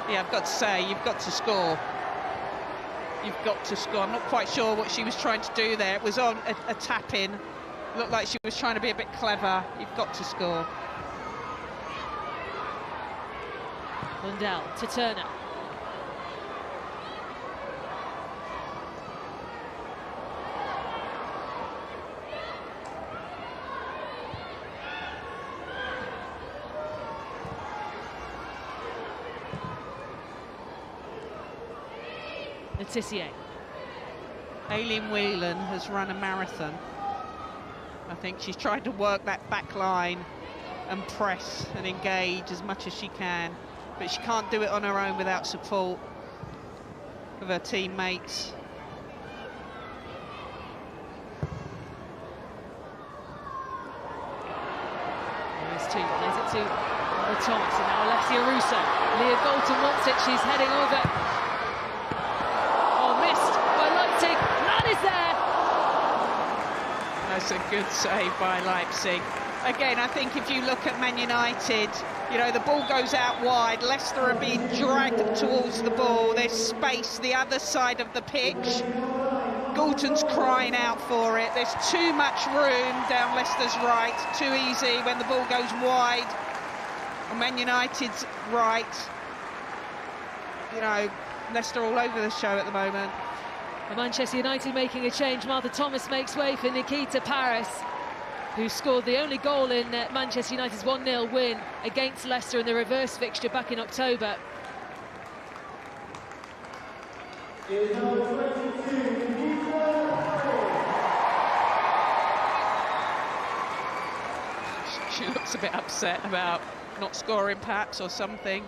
Yeah, I've got to say, you've got to score. You've got to score. I'm not quite sure what she was trying to do there. It was on a tap-in. Looked like she was trying to be a bit clever. You've got to score. Lundell to Turner. Letitia. Aileen Whelan has run a marathon. I think she's tried to work that back line and press and engage as much as she can, but she can't do it on her own without support of her teammates. Plays it to Thomas, and now Alessia Russo. Leah Galton wants it, she's heading over. Oh, missed by Leipzig. That is there. That's a good save by Leipzig. Again, I think if you look at Man United, you know, the ball goes out wide. Leicester are being dragged towards the ball. There's space the other side of the pitch. Galton's crying out for it. There's too much room down Leicester's right. Too easy when the ball goes wide on Man United's right. You know, Leicester all over the show at the moment. And Manchester United making a change. Martha Thomas makes way for Nikita Paris, who scored the only goal in Manchester United's 1-0 win against Leicester in the reverse fixture back in October. She looks a bit upset about not scoring perhaps or something.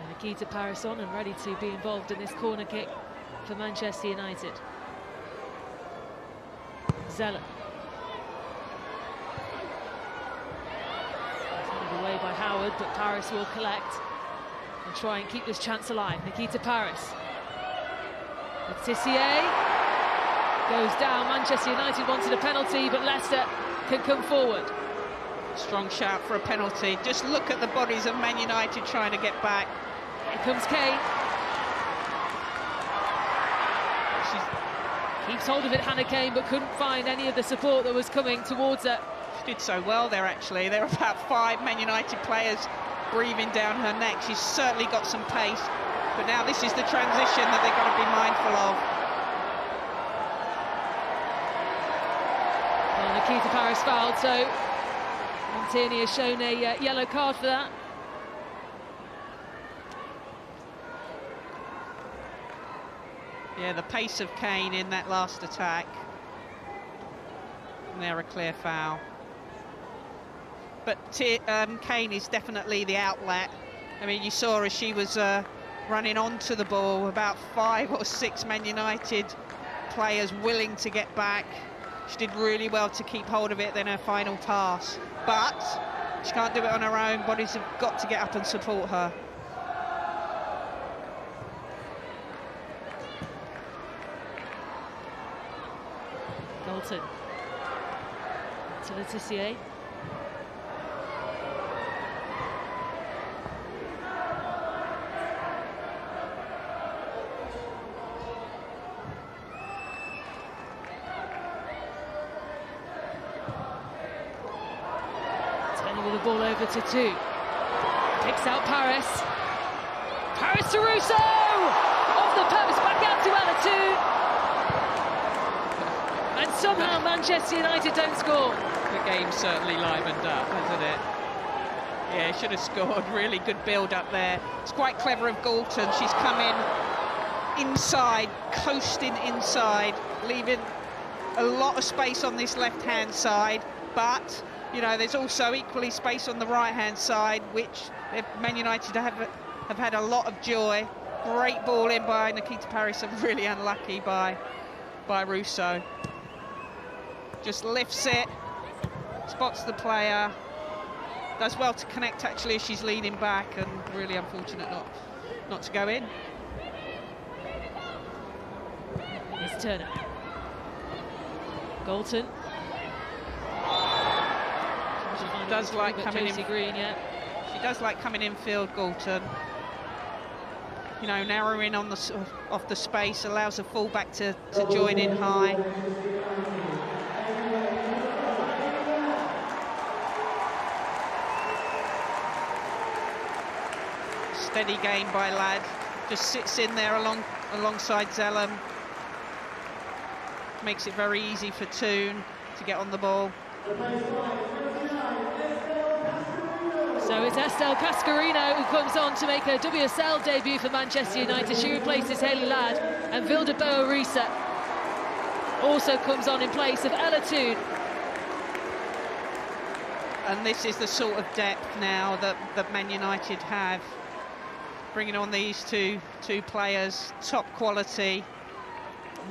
Nikita Paris on and ready to be involved in this corner kick for Manchester United. Zeller. Handed away by Howard, but Paris will collect and try and keep this chance alive. Nikita Paris. Letitia goes down. Manchester United wanted a penalty, but Leicester can come forward. Strong shout for a penalty. Just look at the bodies of Man United trying to get back. Here comes Kane. She keeps hold of it, Hannah Kane, but couldn't find any of the support that was coming towards her. She did so well there, actually. There are about 5 Man United players breathing down her neck. She's certainly got some pace, but now this is the transition that they've got to be mindful of. Well, Nikita Paris fouled, so Tierney has shown a yellow card for that. Yeah, the pace of Kane in that last attack. And there, a clear foul. But Kane is definitely the outlet. I mean, you saw as she was running onto the ball, about 5 or 6 Man United players willing to get back. She did really well to keep hold of it, then her final pass. But she can't do it on her own. Bodies have got to get up and support her. Galton to Letitia. Turning with the ball over to 2. Picks out Paris. Paris to Russo! Off the post, back out to Ella 2. And somehow Manchester United don't score. The game's certainly livened up, hasn't it? Yeah, should have scored. Really good build up there. It's quite clever of Galton. She's come in inside, coasting inside, leaving a lot of space on this left-hand side. But, you know, there's also equally space on the right-hand side, which Man United have had a lot of joy. Great ball in by Nikita Paris, and really unlucky by Russo. Just lifts it, spots the player, does well to connect actually as she's leaning back, and really unfortunate not to go in. It's Turner. Galton. She does like coming in. Green, yeah. She does like coming in field, Galton. You know, narrowing on the off the space allows the fullback to join in high. Steady game by Ladd, just sits in there alongside Zellum. makes it very easy for Toon to get on the ball. So it's Estelle Cascarino who comes on to make her WSL debut for Manchester United. She replaces Hayley Ladd, and Vilde Boerissa also comes on in place of Ella Toon. And this is the sort of depth now that Man United have. Bringing on these two players, top quality.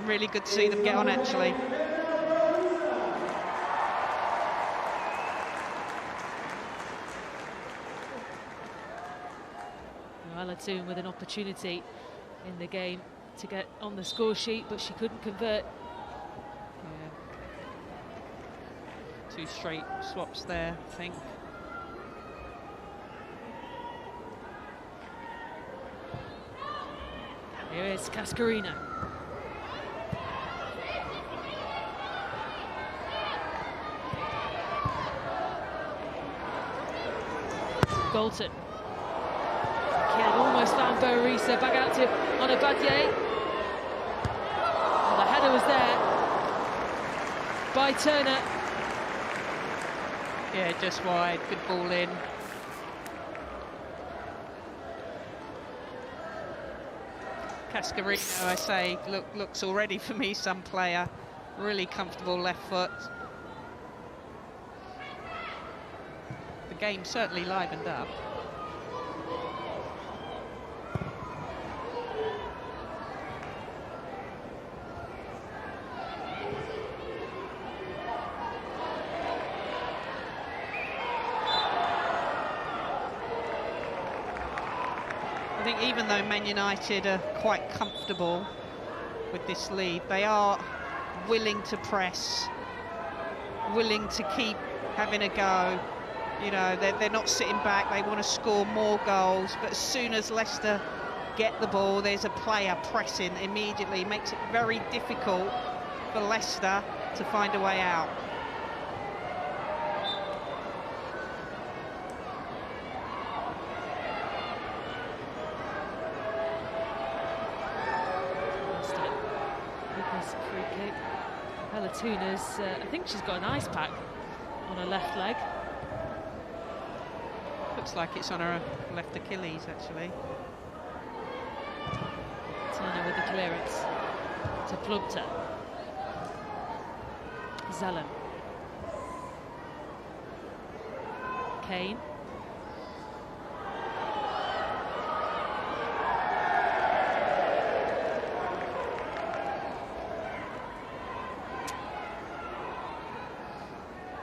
Really good to see them get on, actually. Ella Toon with an opportunity in the game to get on the score sheet, but she couldn't convert. Yeah. 2 straight swaps there, I think. Here is Cascarino. Galton. He had almost found Boerissa, back out to Onabadje. And the header was there by Turner. Yeah, just wide, good ball in. Cascarino, I say, looks already for me some player. Really comfortable left foot. The game certainly livened up. I think even though Man United are quite comfortable with this lead, they are willing to press, willing to keep having a go. You know, they're not sitting back, they want to score more goals, but as soon as Leicester get the ball, there's a player pressing immediately. It makes it very difficult for Leicester to find a way out. Ella Toon has, I think she's got an ice pack on her left leg. Looks like it's on her left Achilles, actually. Turner with the clearance to Plumter. Zelen. Kane.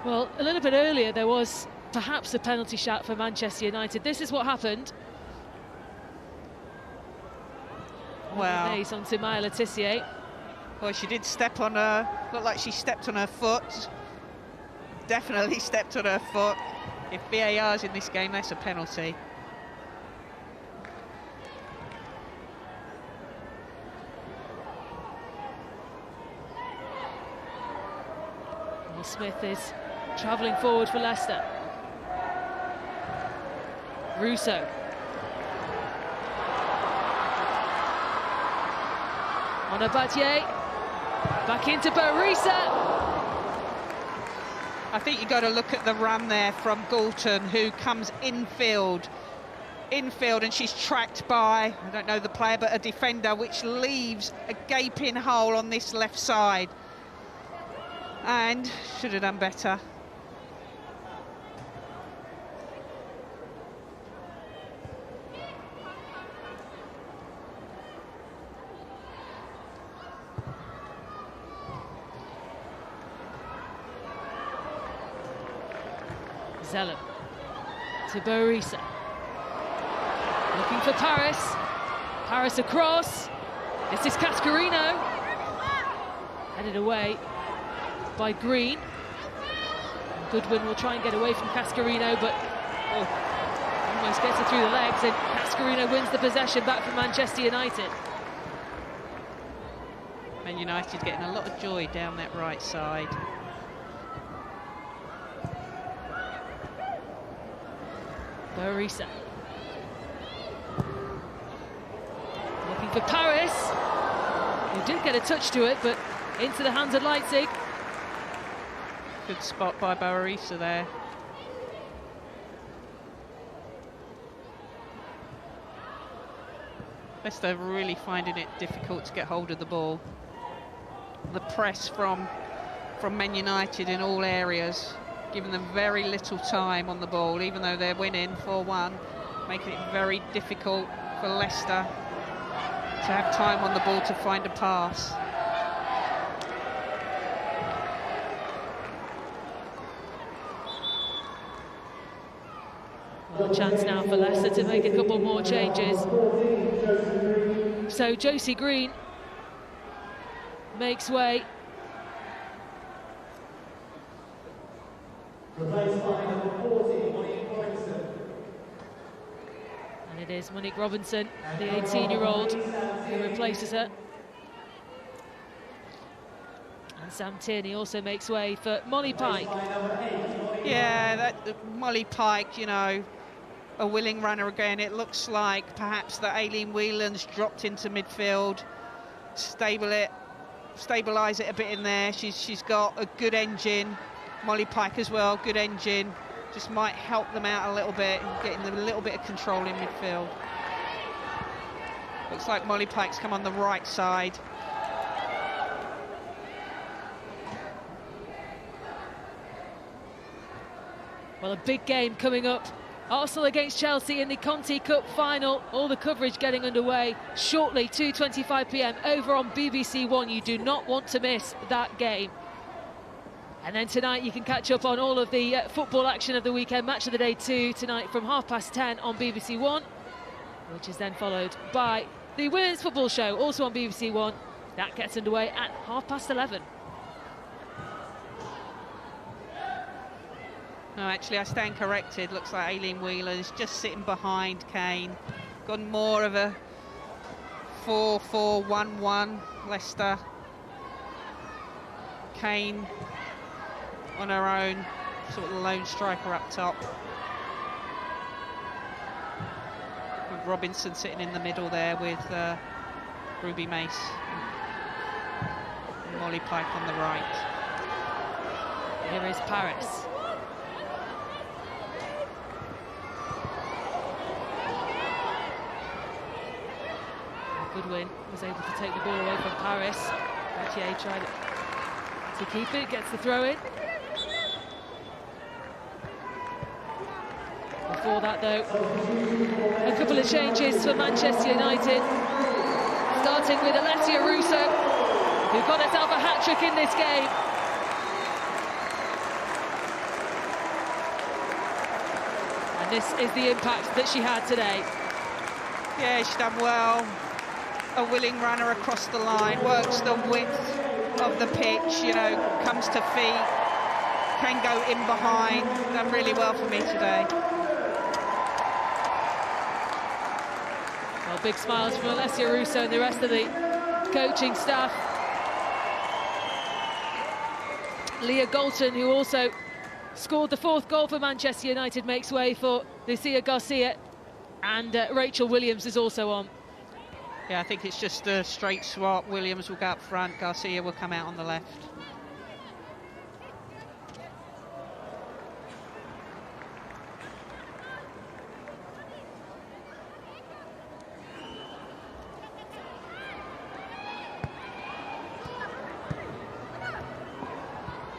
Well, a little bit earlier there was perhaps a penalty shout for Manchester United. This is what happened. Wow. Nice onto Maya Le Tissier. Well, she did step on her, looked like she stepped on her foot. Definitely stepped on her foot. If VAR's in this game, that's a penalty. Well, Smith is travelling forward for Leicester. Russo. Onabadje. Back into Boerissa. I think you've got to look at the run there from Galton, who comes infield, and she's tracked by, I don't know the player, but a defender, which leaves a gaping hole on this left side. And should have done better. Zelen to Boerissa. Looking for Paris. Paris across. This is Cascarino. Headed away by Green. And Goodwin will try and get away from Cascarino, but almost gets it through the legs, and Cascarino wins the possession back from Manchester United. Man United getting a lot of joy down that right side. Boerissa. Looking for Paris, who did get a touch to it, but into the hands of Leipzig. Good spot by Barisa there. Leicester really finding it difficult to get hold of the ball. The press from Man United in all areas, giving them very little time on the ball, even though they're winning 4-1, making it very difficult for Leicester to have time on the ball to find a pass. Well, a chance now for Leicester to make a couple more changes. So Josie Green makes way. And it is Monique Robinson, the 18-year-old, who replaces her. And Sam Tierney also makes way for Molly Pike. Yeah, Molly Pike, you know, a willing runner again. It looks like perhaps that Aileen Whelan's dropped into midfield, stabilise it a bit in there. She's got a good engine. Molly Pike as well, good engine. Just might help them out a little bit, getting them a little bit of control in midfield. Looks like Molly Pike's come on the right side. Well, a big game coming up. Arsenal against Chelsea in the Conti Cup final. All the coverage getting underway shortly, 2:25 p.m. over on BBC One. You do not want to miss that game. And then tonight you can catch up on all of the football action of the weekend. Match of the day 2 tonight from 10:30 on BBC One, which is then followed by the Women's Football Show, also on BBC One. That gets underway at 11:30. No, actually, I stand corrected. Looks like Aileen Whelan's just sitting behind Kane. Gone more of a 4-4-1-1 Leicester. Kane on her own, sort of the lone striker up top. With Robinson sitting in the middle there with Ruby Mace. And Molly Pike on the right. Here is Paris. Goodwin was able to take the ball away from Paris. Gauthier tried to keep it, gets the throw in. Before that though, a couple of changes for Manchester United. Starting with Alessia Russo, who got herself a hat-trick in this game. And this is the impact that she had today. Yeah, she's done well. A willing runner across the line, works the width of the pitch, you know, comes to feet, can go in behind. Done really well for me today. Well, big smiles from Alessia Russo and the rest of the coaching staff. Leah Galton, who also scored the 4th goal for Manchester United, makes way for Lucia Garcia, and Rachel Williams is also on. Yeah, I think it's just a straight swap. Williams will go up front, Garcia will come out on the left.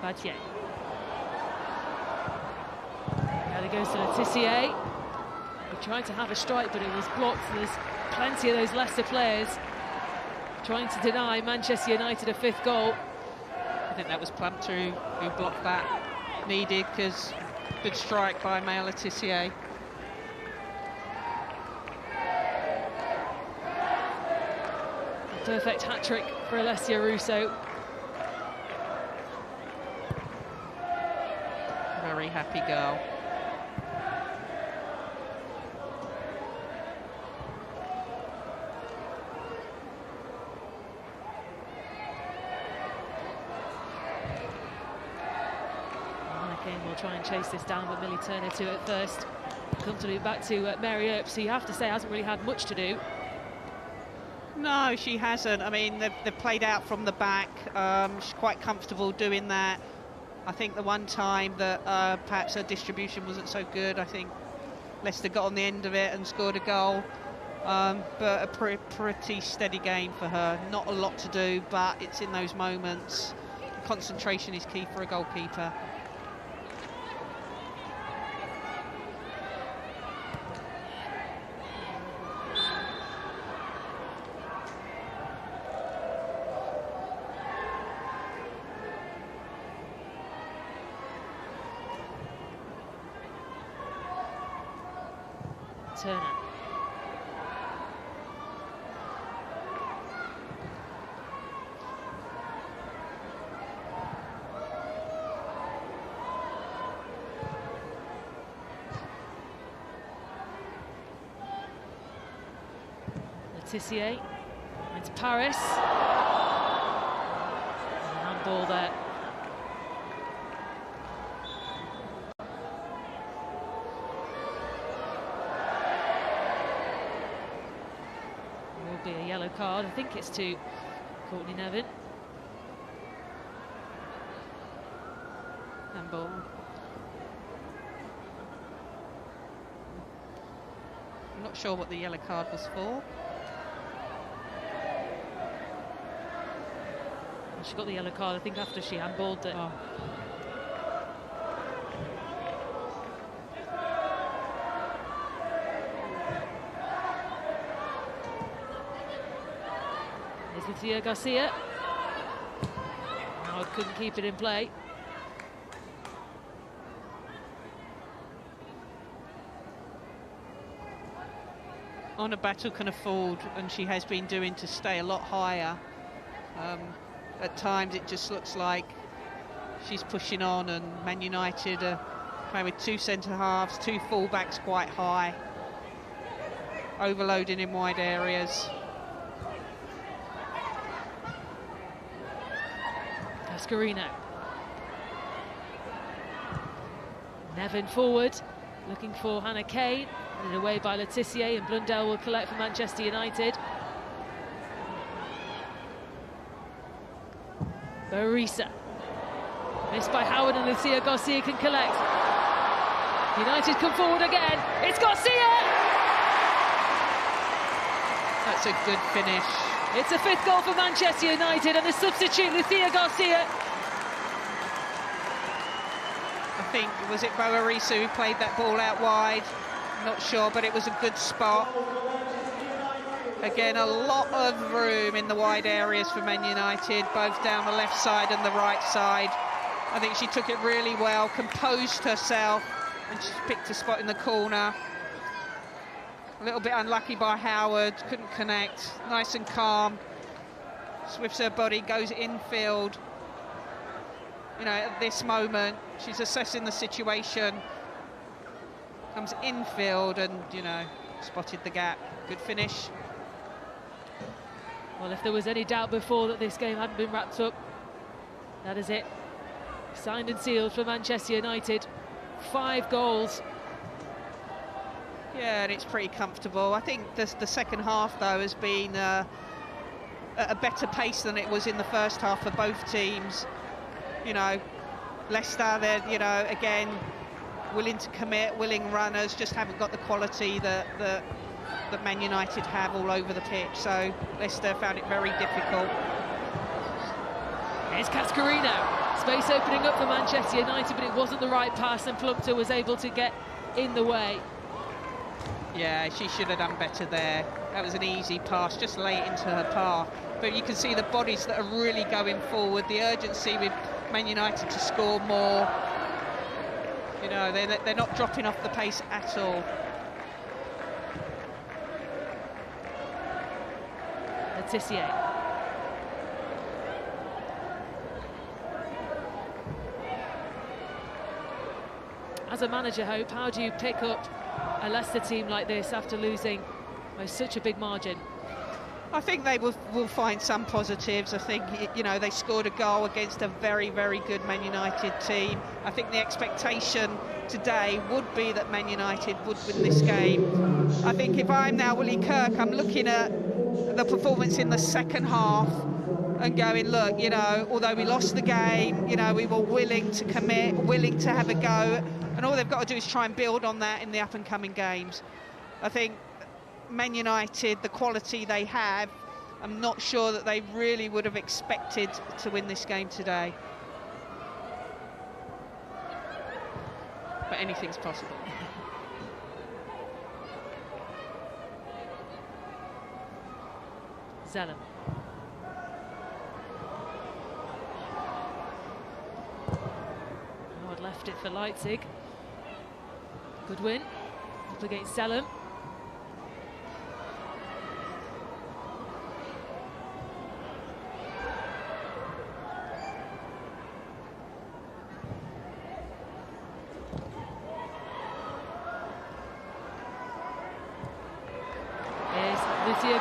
Badier. Now it goes to Letitia. He tried to have a strike, but it was blocked. There's plenty of those Leicester players trying to deny Manchester United a 5th goal. I think that was Plumptre who blocked that. Needed, because good strike by Maya Letitia. A perfect hat-trick for Alessia Russo. Very happy girl. Will try and chase this down, but Millie Turner to it first. Comfortably back to Mary Earps, who you have to say hasn't really had much to do. No, she hasn't. I mean, they've played out from the back. She's quite comfortable doing that. I think the one time that perhaps her distribution wasn't so good, I think Leicester got on the end of it and scored a goal. But a pretty steady game for her. Not a lot to do, but it's in those moments. Concentration is key for a goalkeeper. Turner. Letitia. It's Paris. And handball there. Be a yellow card. I think it's to Courtney Nevin. Handball. I'm not sure what the yellow card was for. She got the yellow card, I think, after she handballed it. Oh. Alessia Garcia. Howard couldn't keep it in play. Anna Battle can afford, and she has been doing, to stay a lot higher. At times it just looks like she's pushing on, and Man United are playing with two centre-halves, two full-backs quite high, overloading in wide areas. Cascarino. Nevin forward, looking for Hannah Kane, and away by Letitia, and Blundell will collect for Manchester United. Barisa. Missed by Howard, and Alessia Garcia can collect. United come forward again. It's Garcia! That's a good finish. It's a fifth goal for Manchester United, and the substitute, Alessia Garcia. I think, was it Barisa who played that ball out wide? Not sure, but it was a good spot. Again, a lot of room in the wide areas for Man United, both down the left side and the right side. I think she took it really well, composed herself, and she picked a spot in the corner. A little bit unlucky by Howard, couldn't connect. Nice and calm. Swifts her body, goes infield. You know, at this moment, she's assessing the situation. Comes infield and, you know, spotted the gap. Good finish. Well, if there was any doubt before that this game hadn't been wrapped up, that is it. Signed and sealed for Manchester United. 5 goals. Yeah, and it's pretty comfortable. I think the second half, though, has been at a better pace than it was in the first half for both teams. You know, Leicester, they're, you know, again, willing to commit, willing runners, just haven't got the quality that Man United have all over the pitch. So Leicester found it very difficult. Here's Cascarino. Space opening up for Manchester United, but it wasn't the right pass, and Plumpter was able to get in the way. Yeah, she should have done better there. That was an easy pass, just late into her path. But you can see the bodies that are really going forward, the urgency with Man United to score more. You know, they're not dropping off the pace at all. Letitia. As a manager, Hope, how do you pick up a Leicester team like this after losing by such a big margin? I think they will find some positives. I think, you know, they scored a goal against a very, very good Man United team. I think the expectation today would be that Man United would win this game. I think if I'm now Willie Kirk, I'm looking at the performance in the second half and going, look, you know, although we lost the game, you know, we were willing to commit, willing to have a go, and all they've got to do is try and build on that in the up-and-coming games. I think Man United, the quality they have, I'm not sure that they really would have expected to win this game today. But anything's possible. Zelen. I'd left it for Leipzig. Good win. Up against Zelen.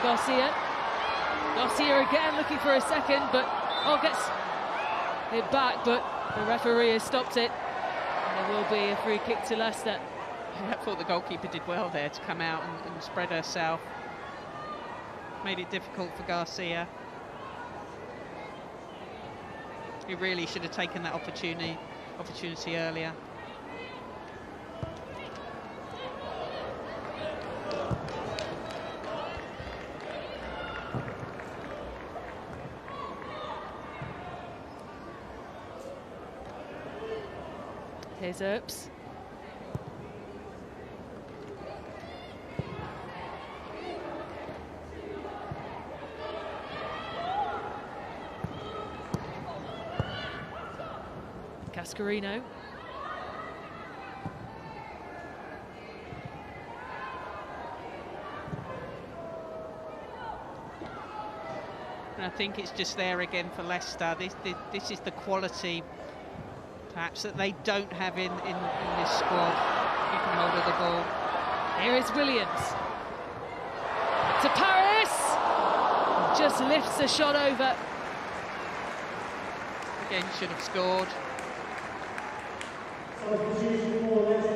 Garcia. Garcia again looking for a second, but gets it back, but the referee has stopped it. And there will be a free kick to Leicester. I thought the goalkeeper did well there to come out and spread herself. Made it difficult for Garcia. He really should have taken that opportunity earlier. Here's Earps. Cascarino. And I think it's just there again for Leicester. This is the quality perhaps that they don't have in this squad. You can hold of the ball. Here is Williams. To Paris! Just lifts the shot over. Again, should have scored.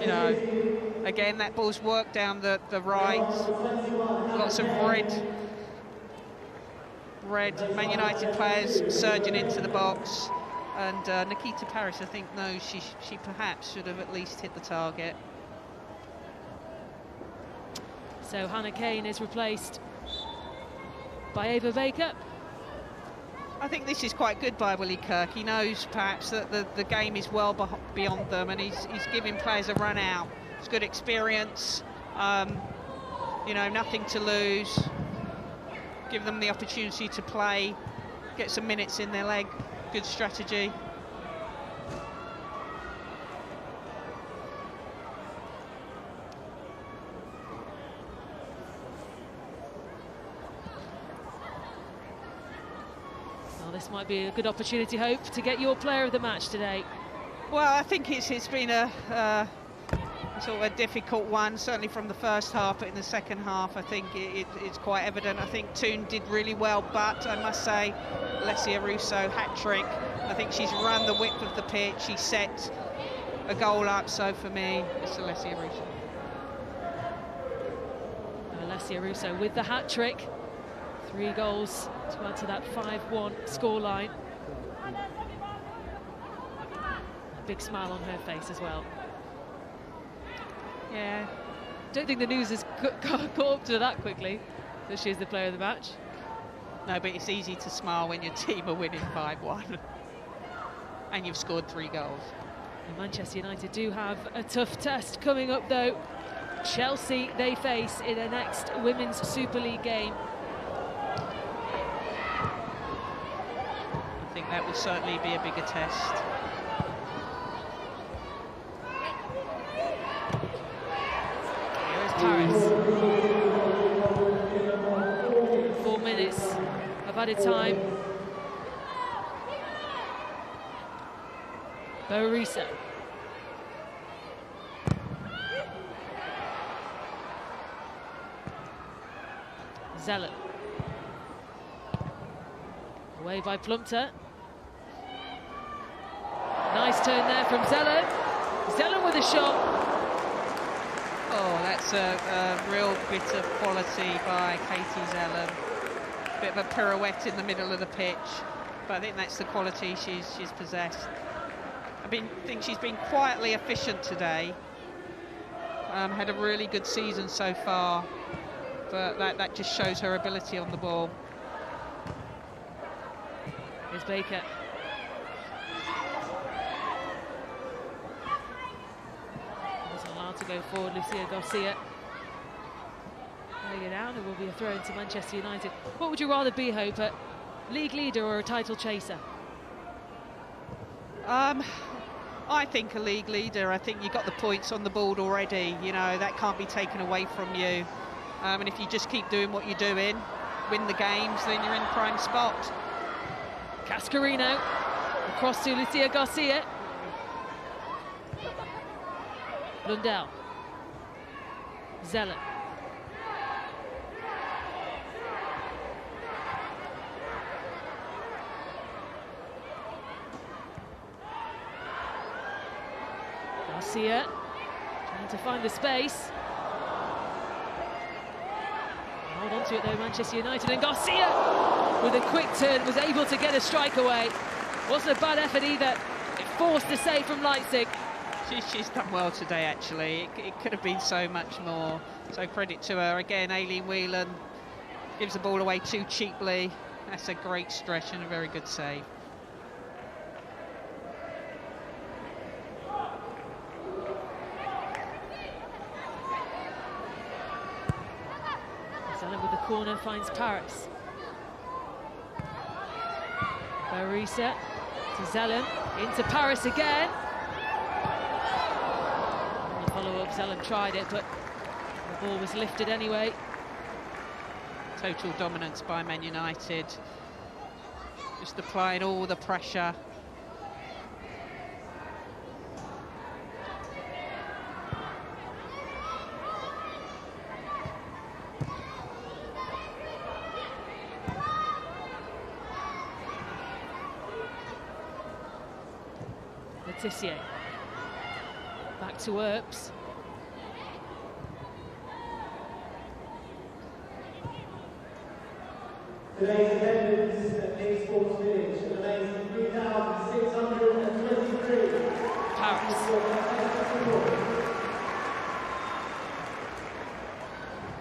You know, again, that ball's worked down the right. Lots of red Man United players surging into the box. And Nikita Paris, I think, knows she perhaps should have at least hit the target. So Hannah Kane is replaced by Ava Baker. I think this is quite good by Willie Kirk. He knows perhaps that the game is well beyond them, and he's giving players a run out. It's good experience, you know, nothing to lose. Give them the opportunity to play, get some minutes in their leg. Good strategy. Well, this might be a good opportunity, Hope, to get your player of the match today. Well, I think it's been a sort of a difficult one, certainly from the first half, but in the second half I think it's quite evident. I think Toon did really well, but I must say Alessia Russo, hat-trick. I think she's run the width of the pitch, she set a goal up, so for me it's Alessia Russo. Alessia Russo with the hat-trick. 3 goals to add to that 5-1 scoreline. A big smile on her face as well. Yeah. Don't think the news has caught up to that quickly, that she's the player of the match. No, but it's easy to smile when your team are winning 5-1 and you've scored 3 goals. And Manchester United do have a tough test coming up, though. Chelsea they face in their next Women's Super League game. I think that will certainly be a bigger test. Paris. 4 minutes of added time. Barisa. Zelen. Away by Plumpter. Nice turn there from Zelen. Zelen with a shot. Oh, that's a real bit of quality by Katie Zelen. bit of a pirouette in the middle of the pitch, but I think that's the quality she's possessed. Think she's been quietly efficient today. Had a really good season so far, but that just shows her ability on the ball. Here's Baker. Wasn't allowed to go forward, Lucia Garcia. Laying it down, it will be a throw into Manchester United. What would you rather be, Hope, a league leader or a title chaser? I think a league leader. I think you've got the points on the board already. You know, that can't be taken away from you. And if you just keep doing what you're doing, win the games, then you're in prime spot. Cascarino across to Lucia Garcia. Lundell. Zelen. Garcia trying to find the space. Hold on to it though, Manchester United, and Garcia with a quick turn was able to get a strike away. Wasn't a bad effort either. It forced a save from Leipzig. She's done well today, actually. It could have been so much more. So credit to her. Again, Aileen Whelan gives the ball away too cheaply. That's a great stretch and a very good save. Zelen with the corner finds Paris. Barisa to Zelen, into Paris again. On the follow-up, Zelen tried it, but the ball was lifted anyway. Total dominance by Man United. Just applying all the pressure. Letitia. Back to Earps. Today's attendance at King Sports Village, an amazing 3,623. Paris.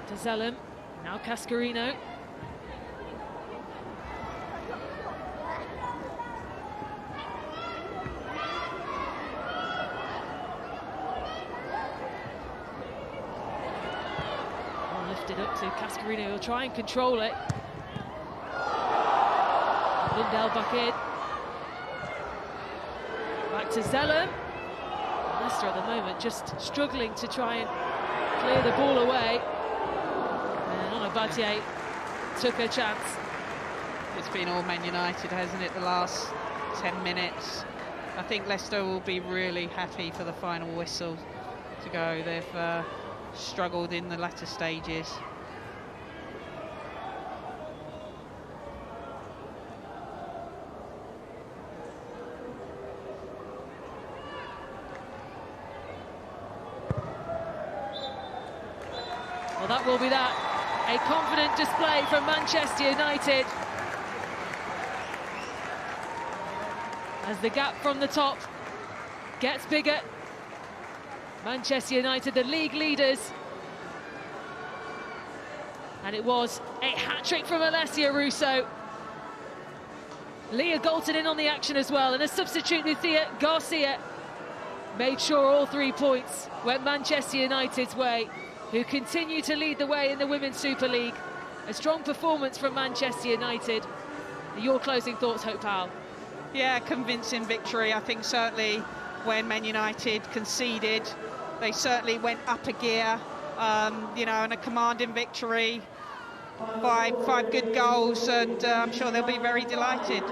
To Zelen, now Cascarino. Lifted up to Cascarino, he'll try and control it. Lundell back in. Back to Zelen. Leicester at the moment just struggling to try and clear the ball away. And Onabatier took a chance. It's been all Man United, hasn't it, the last 10 minutes. I think Leicester will be really happy for the final whistle to go. They've struggled in the latter stages. Well, that will be that. A confident display from Manchester United. As the gap from the top gets bigger. Manchester United, the league leaders. And it was a hat-trick from Alessia Russo. Leah Galton in on the action as well. And a substitute, Lucia Garcia, made sure all 3 points went Manchester United's way, who continue to lead the way in the Women's Super League. A strong performance from Manchester United. Your closing thoughts, Hope Powell? Yeah, convincing victory. I think certainly when Man United conceded, they certainly went up a gear, you know, and a commanding victory. Five good goals, and I'm sure they'll be very delighted.